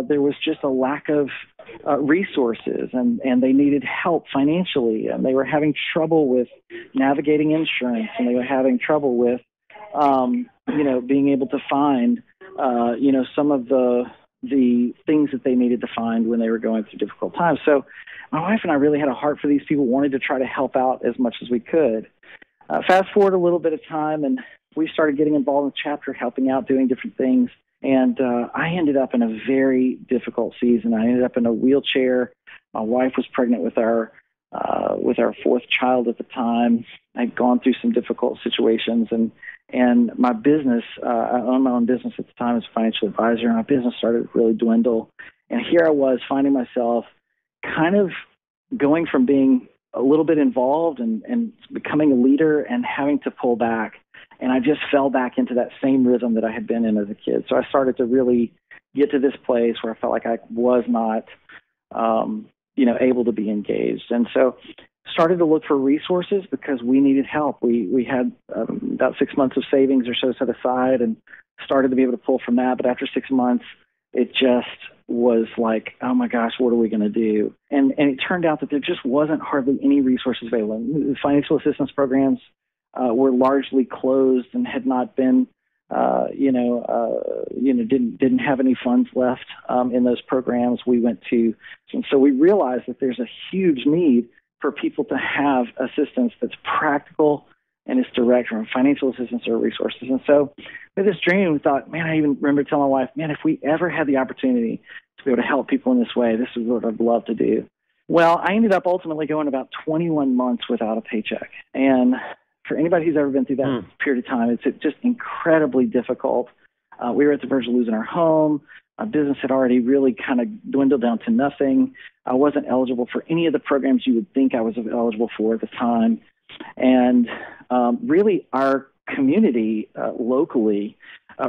there was just a lack of resources, and they needed help financially, and they were having trouble with navigating insurance, and they were having trouble with, being able to find, some of the things that they needed to find when they were going through difficult times. So my wife and I really had a heart for these people, wanted to try to help out as much as we could. Fast forward a little bit of time, and we started getting involved in the chapter, helping out, doing different things. And I ended up in a very difficult season. I ended up in a wheelchair. My wife was pregnant with our fourth child at the time. I'd gone through some difficult situations, and my business, I owned my own business at the time as a financial advisor, and my business started to really dwindle. And here I was finding myself kind of going from being a little bit involved and becoming a leader and having to pull back. And I just fell back into that same rhythm that I had been in as a kid. So I started to really get to this place where I felt like I was not, able to be engaged. And so started to look for resources because we needed help. We had about 6 months of savings or so set aside and started to be able to pull from that. But after 6 months, it just was like, oh my gosh, what are we going to do? And it turned out that there just wasn't hardly any resources available. The financial assistance programs were largely closed and had not been, didn't have any funds left in those programs we went to. And so we realized that there's a huge need for people to have assistance that's practical and it's direct from financial assistance or resources. And so with this dream, we thought, man, I even remember telling my wife, man, if we ever had the opportunity to be able to help people in this way, this is what I'd love to do. Well, I ended up ultimately going about 21 months without a paycheck. And for anybody who's ever been through that period of time, it's just incredibly difficult. We were at the verge of losing our home. My business had already really kind of dwindled down to nothing. I wasn't eligible for any of the programs you would think I was eligible for at the time. And really our community locally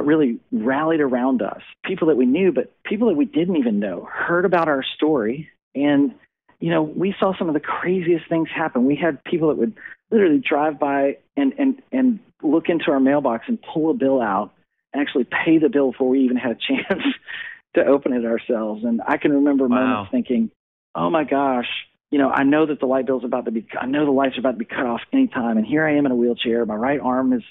really rallied around us. People that we knew, but people that we didn't even know, heard about our story and we saw some of the craziest things happen. We had people that would literally drive by and look into our mailbox and pull a bill out and actually pay the bill before we even had a chance to open it ourselves. And I can remember moments thinking, oh my gosh, I know that the light bill's I know the lights are about to be cut off anytime. And here I am in a wheelchair. My right arm has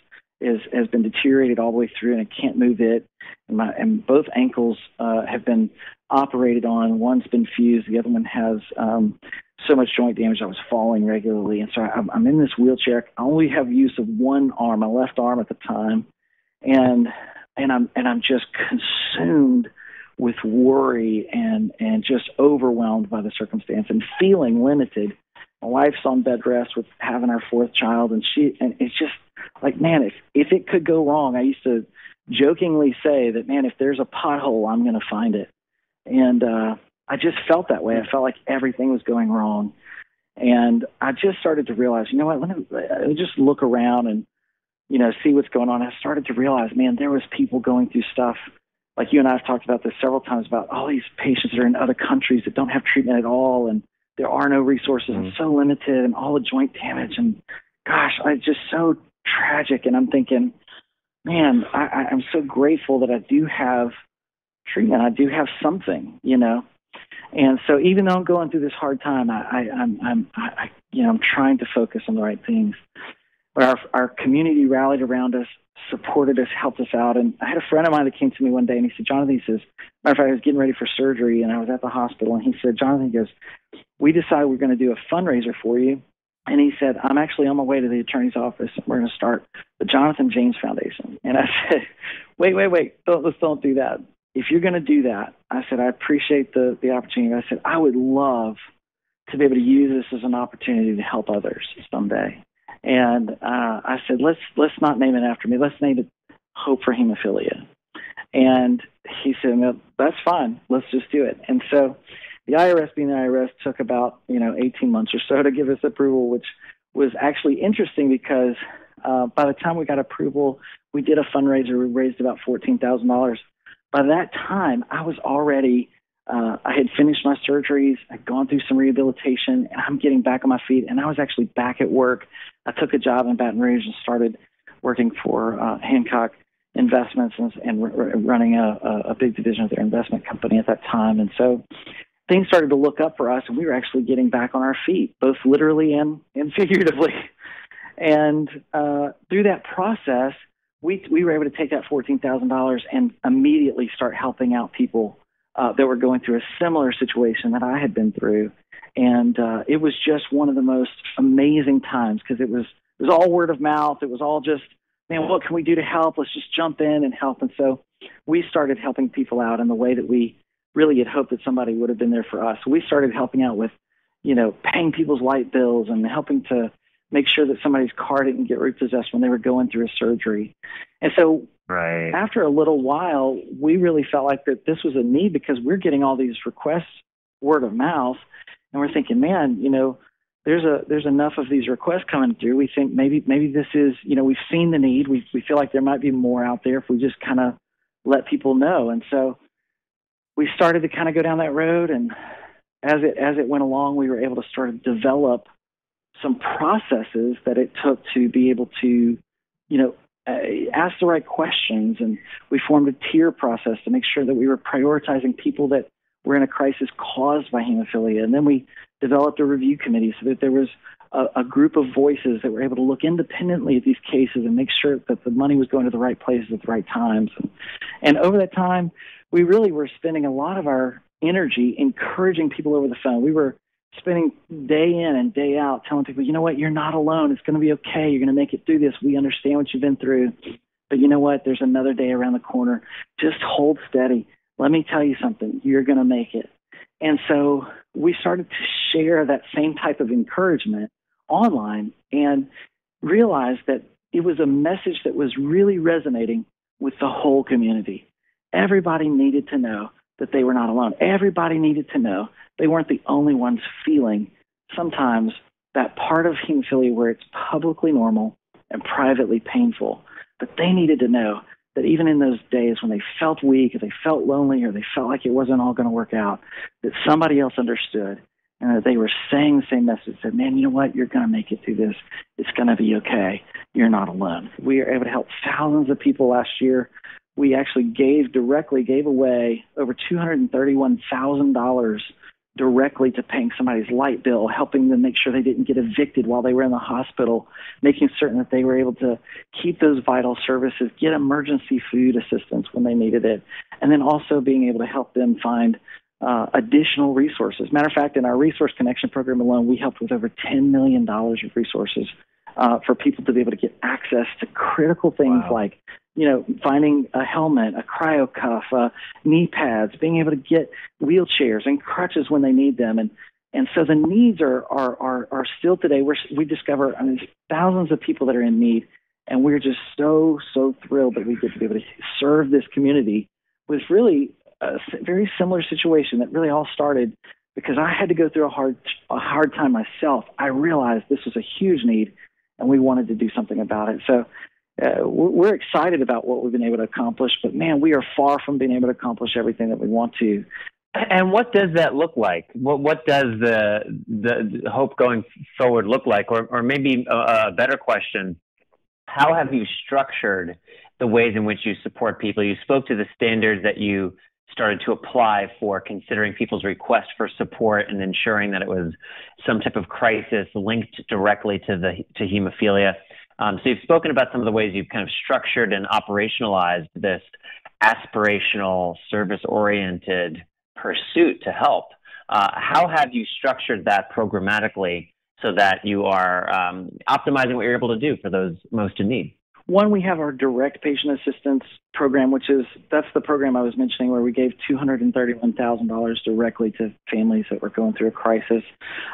been deteriorated all the way through, and I can't move it. And both ankles have been operated on. One's been fused. The other one has so much joint damage. I was falling regularly. And so I'm in this wheelchair. I only have use of one arm, my left arm at the time. And I'm just consumed with worry and just overwhelmed by the circumstance and feeling limited. My wife's on bed rest with having our fourth child, and it's just like, man, if it could go wrong, I used to jokingly say that, man, if there's a pothole, I'm going to find it. And I just felt that way. I felt like everything was going wrong. And I just started to realize, you know what, let me just look around and, see what's going on. I started to realize, man, there was people going through stuff. Like you and I have talked about this several times about all these patients that are in other countries that don't have treatment at all, and there are no resources and so limited, and all the joint damage. And gosh, it's just so tragic. And I'm thinking, man, I'm so grateful that I do have treatment. I do have something, And so even though I'm going through this hard time, I'm trying to focus on the right things. But our community rallied around us, supported us, helped us out. And I had a friend of mine that came to me one day, and he said, Jonathan, he says, matter of fact, I was getting ready for surgery, and I was at the hospital, and he said, Jonathan, he goes, we decided we're going to do a fundraiser for you. And he said, I'm actually on my way to the attorney's office, and we're going to start the Jonathan James Foundation. And I said, wait, let's don't do that. If you're going to do that, I said, I appreciate the opportunity. I said, I would love to be able to use this as an opportunity to help others someday. And I said, let's not name it after me. Let's name it Hope for Hemophilia. And he said, no, that's fine. Let's just do it. And so the IRS, being the IRS, took about 18 months or so to give us approval, which was actually interesting because by the time we got approval, we did a fundraiser. We raised about $14,000. By that time, I was already I had finished my surgeries, I'd gone through some rehabilitation, and I'm getting back on my feet, and I was actually back at work. I took a job in Baton Rouge and started working for Hancock Investments and running a big division of their investment company at that time. And so things started to look up for us, and we were actually getting back on our feet, both literally and figuratively. And through that process, we were able to take that $14,000 and immediately start helping out people that were going through a similar situation that I had been through. And it was just one of the most amazing times because it was all word of mouth. It was all just, man, what can we do to help? Let's just jump in and help. And so we started helping people out in the way that we really had hoped that somebody would have been there for us. We started helping out with, paying people's light bills and helping to make sure that somebody's car didn't get repossessed when they were going through a surgery. And so after a little while, we really felt like that this was a need because we're getting all these requests word of mouth. And we're thinking, man, there's enough of these requests coming through. We think maybe this is, we've seen the need. We feel like there might be more out there if we just kind of let people know. And so we started to kind of go down that road. And as it went along, we were able to start to develop some processes that it took to be able to, ask the right questions. And we formed a tier process to make sure that we were prioritizing people that were in a crisis caused by hemophilia. And then we developed a review committee so that there was a group of voices that were able to look independently at these cases and make sure that the money was going to the right places at the right times. And over that time, we really were spending a lot of our energy encouraging people over the phone. We were spending day in and day out telling people, you know what, you're not alone. It's going to be okay. You're going to make it through this. We understand what you've been through. But you know what? There's another day around the corner. Just hold steady. Let me tell you something. You're going to make it. And so we started to share that same type of encouragement online and realized that it was a message that was really resonating with the whole community. Everybody needed to know that they were not alone. Everybody needed to know they weren't the only ones feeling sometimes that part of hemophilia where it's publicly normal and privately painful. But they needed to know that even in those days when they felt weak or they felt lonely or they felt like it wasn't all going to work out, that somebody else understood and that they were saying the same message, that, man, you know what? You're going to make it through this. It's going to be okay. You're not alone. We were able to help thousands of people last year. We actually gave away over $231,000 directly to paying somebody's light bill, helping them make sure they didn't get evicted while they were in the hospital, making certain that they were able to keep those vital services, get emergency food assistance when they needed it, and then also being able to help them find additional resources. Matter of fact, in our Resource Connection program alone, we helped with over $10 million of resources for people to be able to get access to critical things like, finding a helmet, a cryo cuff, knee pads, being able to get wheelchairs and crutches when they need them. And so the needs are still today. We discover thousands of people that are in need, and we're just so thrilled that we get to be able to serve this community with really a very similar situation that really all started because I had to go through a hard time myself. I realized this was a huge need, and we wanted to do something about it. So we're excited about what we've been able to accomplish, but man, we are far from being able to accomplish everything that we want to. And what does that look like? What does the hope going forward look like? Or maybe a better question, how have you structured the ways in which you support people? You spoke to the standards that you started to apply for considering people's request for support and ensuring that it was some type of crisis linked directly to hemophilia. So you've spoken about some of the ways you've kind of structured and operationalized this aspirational, service-oriented pursuit to help. How have you structured that programmatically so that you are optimizing what you're able to do for those most in need? One, we have our direct patient assistance program, that's the program I was mentioning where we gave $231,000 directly to families that were going through a crisis.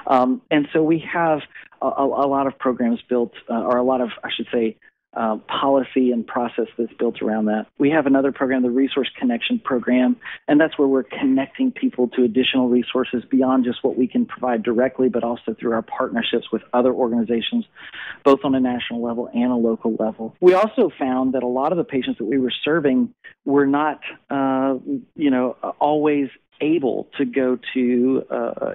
And so we have a lot of programs built, or a lot of, I should say, policy and process that's built around that. We have another program, the Resource Connection program, and that's where we're connecting people to additional resources beyond just what we can provide directly, but also through our partnerships with other organizations, both on a national level and a local level. We also found that a lot of the patients that we were serving were not, always able to go to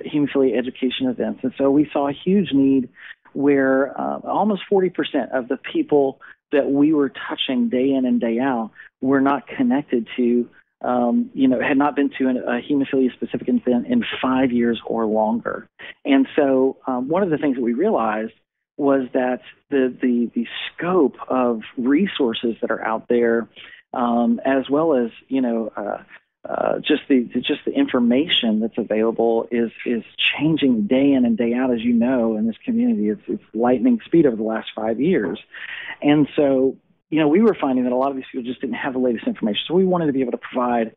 hemophilia education events. And so we saw a huge need where almost 40% of the people that we were touching day in and day out were not connected to, had not been to a hemophilia-specific event in 5 years or longer. And so one of the things that we realized was that the scope of resources that are out there, as well as, just the information that's available is changing day in and day out, as you know, in this community. It's lightning speed over the last 5 years. And so, we were finding that a lot of these people just didn't have the latest information. So we wanted to be able to provide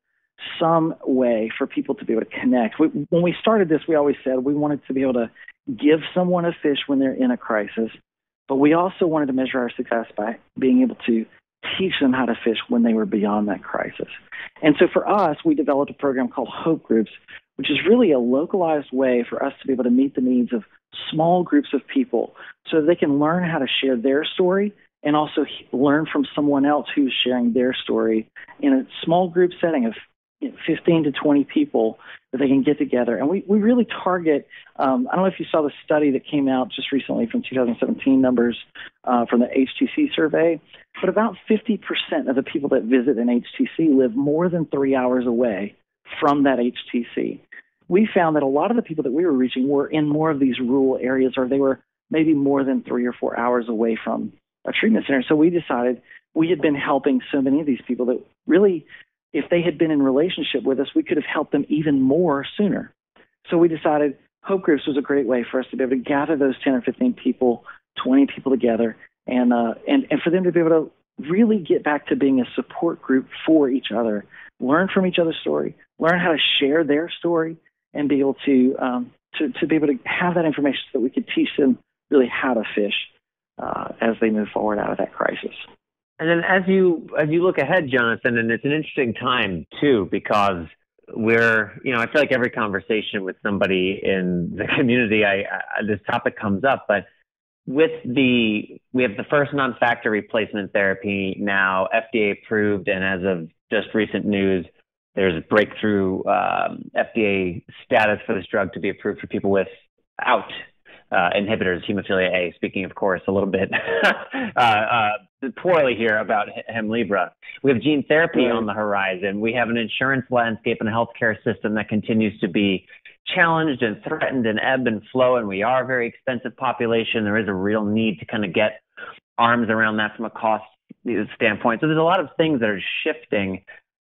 some way for people to be able to connect. When we started this, we always said we wanted to be able to give someone a fish when they're in a crisis, but we also wanted to measure our success by being able to teach them how to fish when they were beyond that crisis. And so for us, we developed a program called Hope Groups, which is really a localized way for us to be able to meet the needs of small groups of people so they can learn how to share their story and also learn from someone else who's sharing their story in a small group setting of 15 to 20 people that they can get together. And we really target, I don't know if you saw the study that came out just recently from 2017 numbers from the HTC survey, but about 50% of the people that visit an HTC live more than 3 hours away from that HTC. We found that a lot of the people that we were reaching were in more of these rural areas, or they were maybe more than 3 or 4 hours away from a treatment center. So we decided we had been helping so many of these people that really, if they had been in relationship with us, we could have helped them even more sooner. So we decided Hope Groups was a great way for us to be able to gather those 10 or 15 people, 20 people together, and for them to be able to really get back to being a support group for each other, learn from each other's story, learn how to share their story, and be able to be able to have that information so that we could teach them really how to fish as they move forward out of that crisis. And then as you look ahead, Jonathan, and it's an interesting time too, because I feel like every conversation with somebody in the community, this topic comes up, but we have the first non-factor replacement therapy now FDA approved, and as of just recent news, There's breakthrough FDA status for this drug to be approved for people without inhibitors, hemophilia A. Speaking, of course, a little bit poorly here about Hemlibra. We have gene therapy on the horizon. We have an insurance landscape and a healthcare system that continues to be challenged and threatened and ebb and flow, and we are a very expensive population. There is a real need to kind of get arms around that from a cost standpoint. So there's a lot of things that are shifting.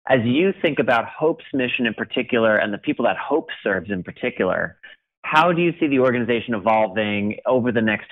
As you think about Hope's mission in particular and the people that Hope serves in particular, how do you see the organization evolving over the next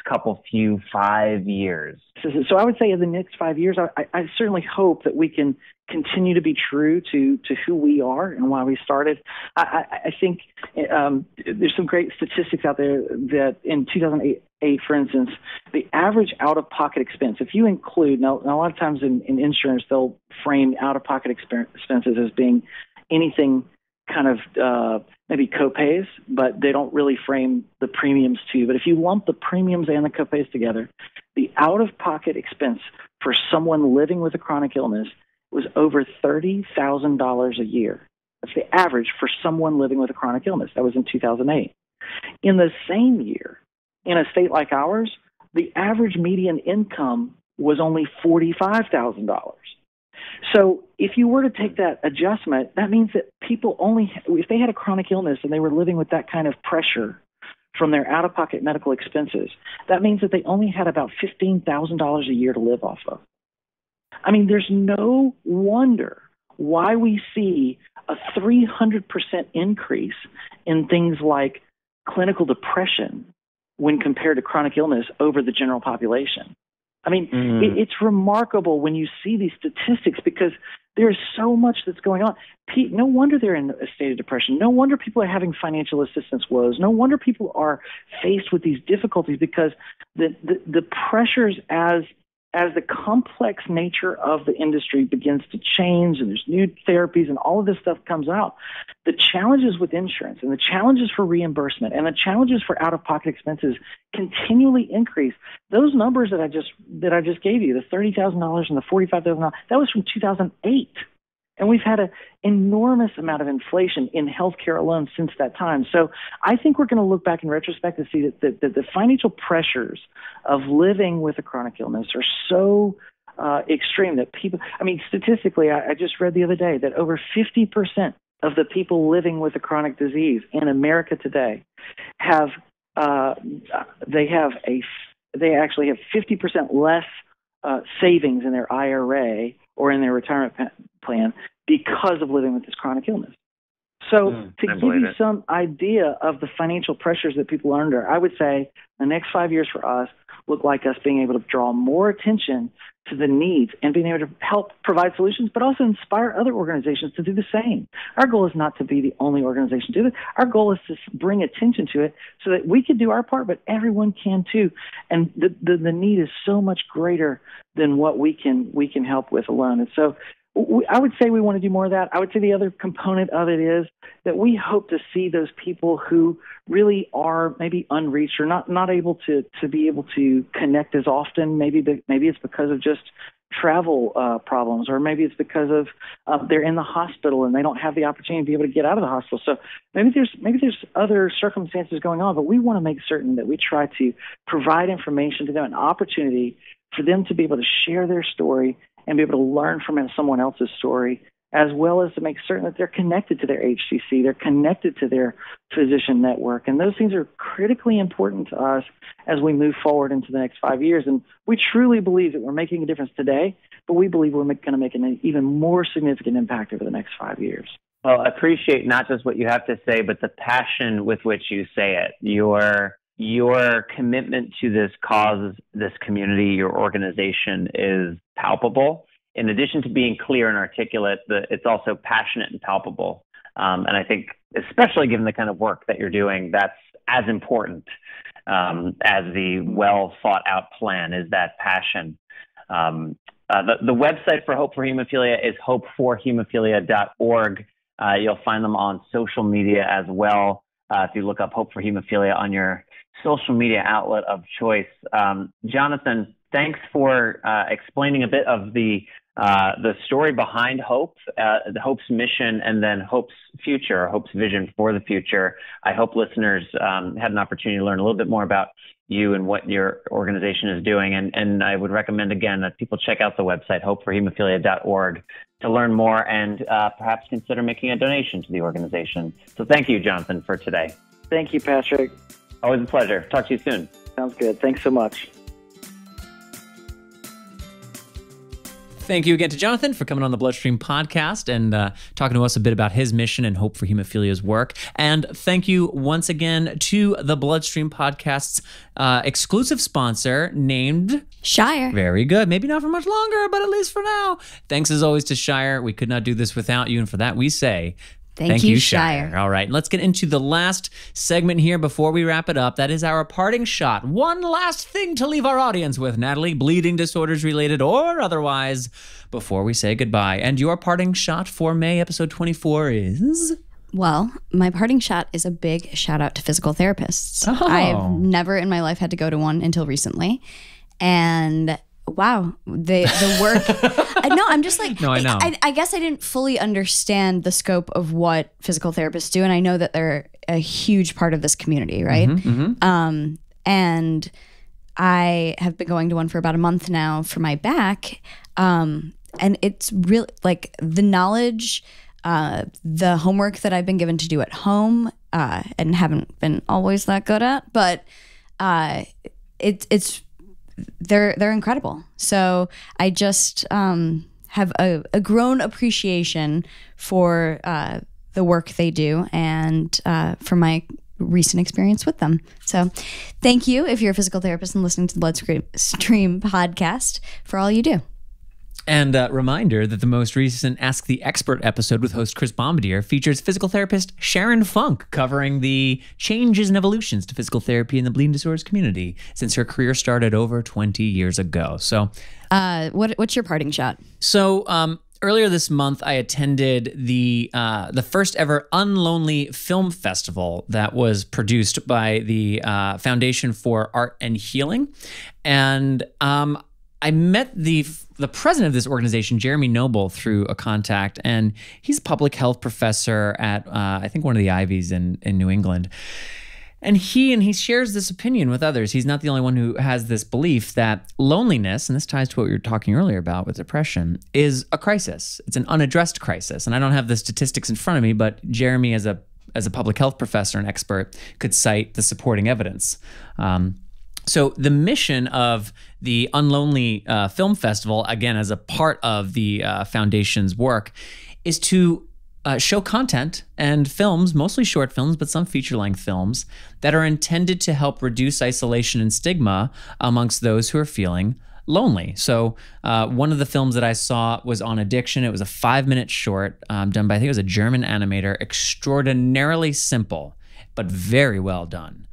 few 5 years? So I would say in the next 5 years, I certainly hope that we can continue to be true to who we are and why we started. I think there's some great statistics out there that in 2008, for instance, the average out-of-pocket expense, if you include, now a lot of times in insurance, they'll frame out-of-pocket expenses as being anything kind of maybe copays, but they don't really frame the premiums too. But if you lump the premiums and the copays together, the out-of-pocket expense for someone living with a chronic illness was over $30,000 a year. That's the average for someone living with a chronic illness. That was in 2008. In the same year, in a state like ours, the average median income was only $45,000. So if you were to take that adjustment, that means that people only, if they had a chronic illness and they were living with that kind of pressure from their out-of-pocket medical expenses, that means that they only had about $15,000 a year to live off of. I mean, there's no wonder why we see a 300% increase in things like clinical depression when compared to chronic illness over the general population. I mean, it's remarkable when you see these statistics because there's so much that's going on. No wonder they're in a state of depression. No wonder people are having financial assistance woes. No wonder people are faced with these difficulties because the pressures as the complex nature of the industry begins to change and there's new therapies and all of this stuff comes out, the challenges with insurance and the challenges for reimbursement and the challenges for out-of-pocket expenses continually increase. Those numbers that I just gave you, the $30,000 and the $45,000, that was from 2008. And we've had an enormous amount of inflation in healthcare alone since that time. So I think we're going to look back in retrospect and see that the financial pressures of living with a chronic illness are so extreme that people, I mean, statistically, I just read the other day that over 50% of the people living with a chronic disease in America today have, they actually have 50% less savings in their IRA or in their retirement plan because of living with this chronic illness. So to give you some idea of the financial pressures that people are under, I would say the next 5 years for us look like us being able to draw more attention to the needs and being able to help provide solutions, but also inspire other organizations to do the same. Our goal is not to be the only organization to do this. Our goal is to bring attention to it so that we can do our part, but everyone can too. And the need is so much greater than what we can help with alone. And so I would say we want to do more of that. I would say the other component of it is that we hope to see those people who really are maybe unreached or not able to be able to connect as often. Maybe it's because of just travel problems, or maybe it's because of they're in the hospital and they don't have the opportunity to be able to get out of the hospital. So maybe there's other circumstances going on, but we want to make certain that we try to provide information to them, an opportunity for them to be able to share their story and be able to learn from someone else's story, as well as to make certain that they're connected to their HCC, they're connected to their physician network. And those things are critically important to us as we move forward into the next 5 years. And we truly believe that we're making a difference today, but we believe we're going to make an even more significant impact over the next 5 years. Well, I appreciate not just what you have to say, but the passion with which you say it. Your commitment to this cause, this community, your organization is palpable. In addition to being clear and articulate, it's also passionate and palpable. And I think, especially given the kind of work that you're doing, that's as important as the well thought out plan is that passion. The website for Hope for Hemophilia is hopeforhemophilia.org. You'll find them on social media as well. If you look up Hope for Hemophilia on your social media outlet of choice. Jonathan, Thanks for explaining a bit of the story behind Hope, the Hope's mission, and then Hope's future, Hope's vision for the future. I hope listeners had an opportunity to learn a little bit more about you and what your organization is doing. And I would recommend, again, that people check out the website, hopeforhemophilia.org, to learn more and perhaps consider making a donation to the organization. So thank you, Jonathan, for today. Thank you, Patrick. Always a pleasure. Talk to you soon. Sounds good. Thanks so much. Thank you again to Jonathan for coming on the BloodStream podcast and talking to us a bit about his mission and Hope for Hemophilia's work. And thank you once again to the BloodStream podcast's exclusive sponsor named Shire. Very good. Maybe not for much longer, but at least for now. Thanks as always to Shire. We could not do this without you. And for that, we say... Thank you, Shire. All right, let's get into the last segment here before we wrap it up. That is our parting shot. One last thing to leave our audience with, Natalie, bleeding disorders related or otherwise, before we say goodbye. And your parting shot for May episode 24 is... Well, my parting shot is a big shout out to physical therapists. Oh. I've never in my life had to go to one until recently. And... wow, the work. No, I'm just like, no, I know. I guess I didn't fully understand the scope of what physical therapists do. And I know that they're a huge part of this community, right? And I have been going to one for about a month now for my back. And it's really like the knowledge, the homework that I've been given to do at home and haven't been always that good at, but they're incredible. So I just have a grown appreciation for the work they do and for my recent experience with them. So thank you if you're a physical therapist and listening to the BloodStream podcast for all you do. And a reminder that the most recent Ask the Expert episode with host Chris Bombardier features physical therapist Sharon Funk covering the changes and evolutions to physical therapy in the bleeding disorders community since her career started over 20 years ago. So, what's your parting shot? So, earlier this month, I attended the first ever Unlonely Film Festival that was produced by the Foundation for Art and Healing, and I met the president of this organization, Jeremy Noble, through a contact, and he's a public health professor at I think one of the Ivies in New England. And he shares this opinion with others. He's not the only one who has this belief that loneliness, and this ties to what we were talking earlier about with depression, is a crisis. It's an unaddressed crisis. And I don't have the statistics in front of me, but Jeremy, as a public health professor and expert, could cite the supporting evidence. So the mission of the Unlonely Film Festival, again, as a part of the foundation's work, is to show content and films, mostly short films, but some feature-length films, that are intended to help reduce isolation and stigma amongst those who are feeling lonely. So one of the films that I saw was on addiction. It was a 5-minute short done by, I think it was a German animator, extraordinarily simple, but very well done.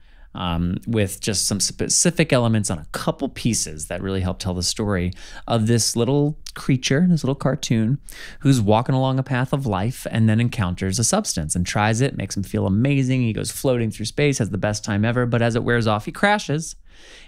With just some specific elements on a couple pieces that really help tell the story of this little creature, this little cartoon, who's walking along a path of life and then encounters a substance and tries it, makes him feel amazing. He goes floating through space, has the best time ever, but as it wears off, he crashes,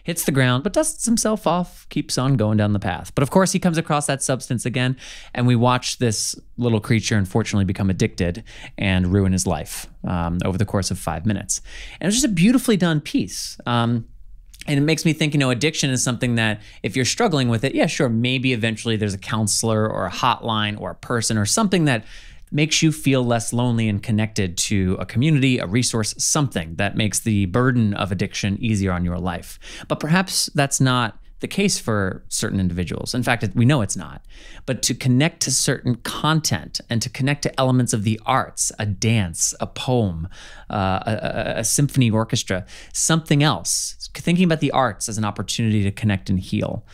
hits the ground, but dusts himself off, keeps on going down the path. But of course, he comes across that substance again, and we watch this little creature unfortunately become addicted and ruin his life over the course of 5 minutes. And it was just a beautifully done piece. And it makes me think, addiction is something that if you're struggling with it, yeah, sure, maybe eventually there's a counselor or a hotline or a person or something that makes you feel less lonely and connected to a community, a resource, something that makes the burden of addiction easier on your life. But perhaps that's not the case for certain individuals. In fact, we know it's not. But to connect to certain content and to connect to elements of the arts, a dance, a poem, a symphony orchestra, something else, thinking about the arts as an opportunity to connect and heal.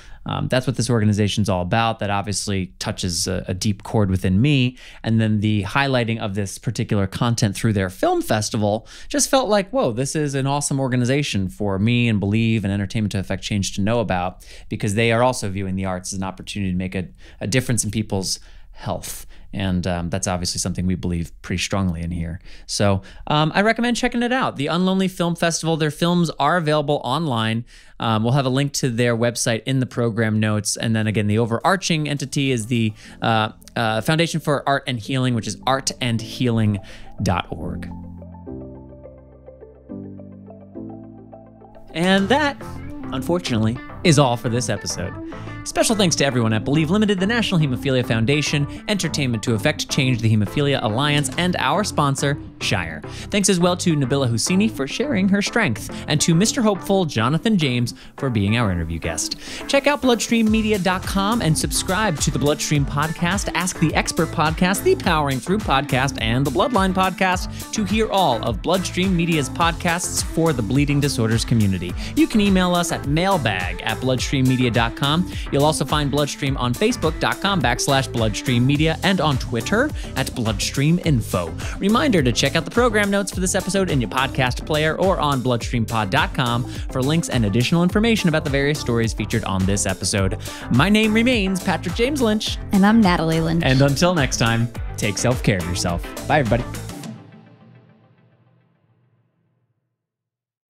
That's what this organization's all about. That obviously touches a deep chord within me. And then the highlighting of this particular content through their film festival just felt like, whoa, this is an awesome organization for me and Believe and Entertainment to Affect Change to know about, because they are also viewing the arts as an opportunity to make a difference in people's health And that's obviously something we believe pretty strongly in here. So I recommend checking it out. The Unlonely Film Festival, their films are available online. We'll have a link to their website in the program notes. And then again, the overarching entity is the Foundation for Art and Healing, which is artandhealing.org. And that, unfortunately, is all for this episode. Special thanks to everyone at Believe Limited, the National Hemophilia Foundation, Entertainment to Effect Change, the Hemophilia Alliance, and our sponsor, Shire. Thanks as well to Nabila Husseni for sharing her strength, and to Mr. Hopeful, Jonathan James, for being our interview guest. Check out BloodStreamMedia.com and subscribe to the BloodStream Podcast, Ask the Expert Podcast, the Powering Through Podcast, and the Bloodline Podcast to hear all of BloodStream Media's podcasts for the bleeding disorders community. You can email us at mailbag@BloodStreamMedia.com. You'll also find Bloodstream on Facebook.com/BloodstreamMedia and on Twitter @BloodstreamInfo. Reminder to check out the program notes for this episode in your podcast player or on BloodstreamPod.com for links and additional information about the various stories featured on this episode. My name remains Patrick James Lynch. And I'm Natalie Lynch. And until next time, take self-care of yourself. Bye, everybody.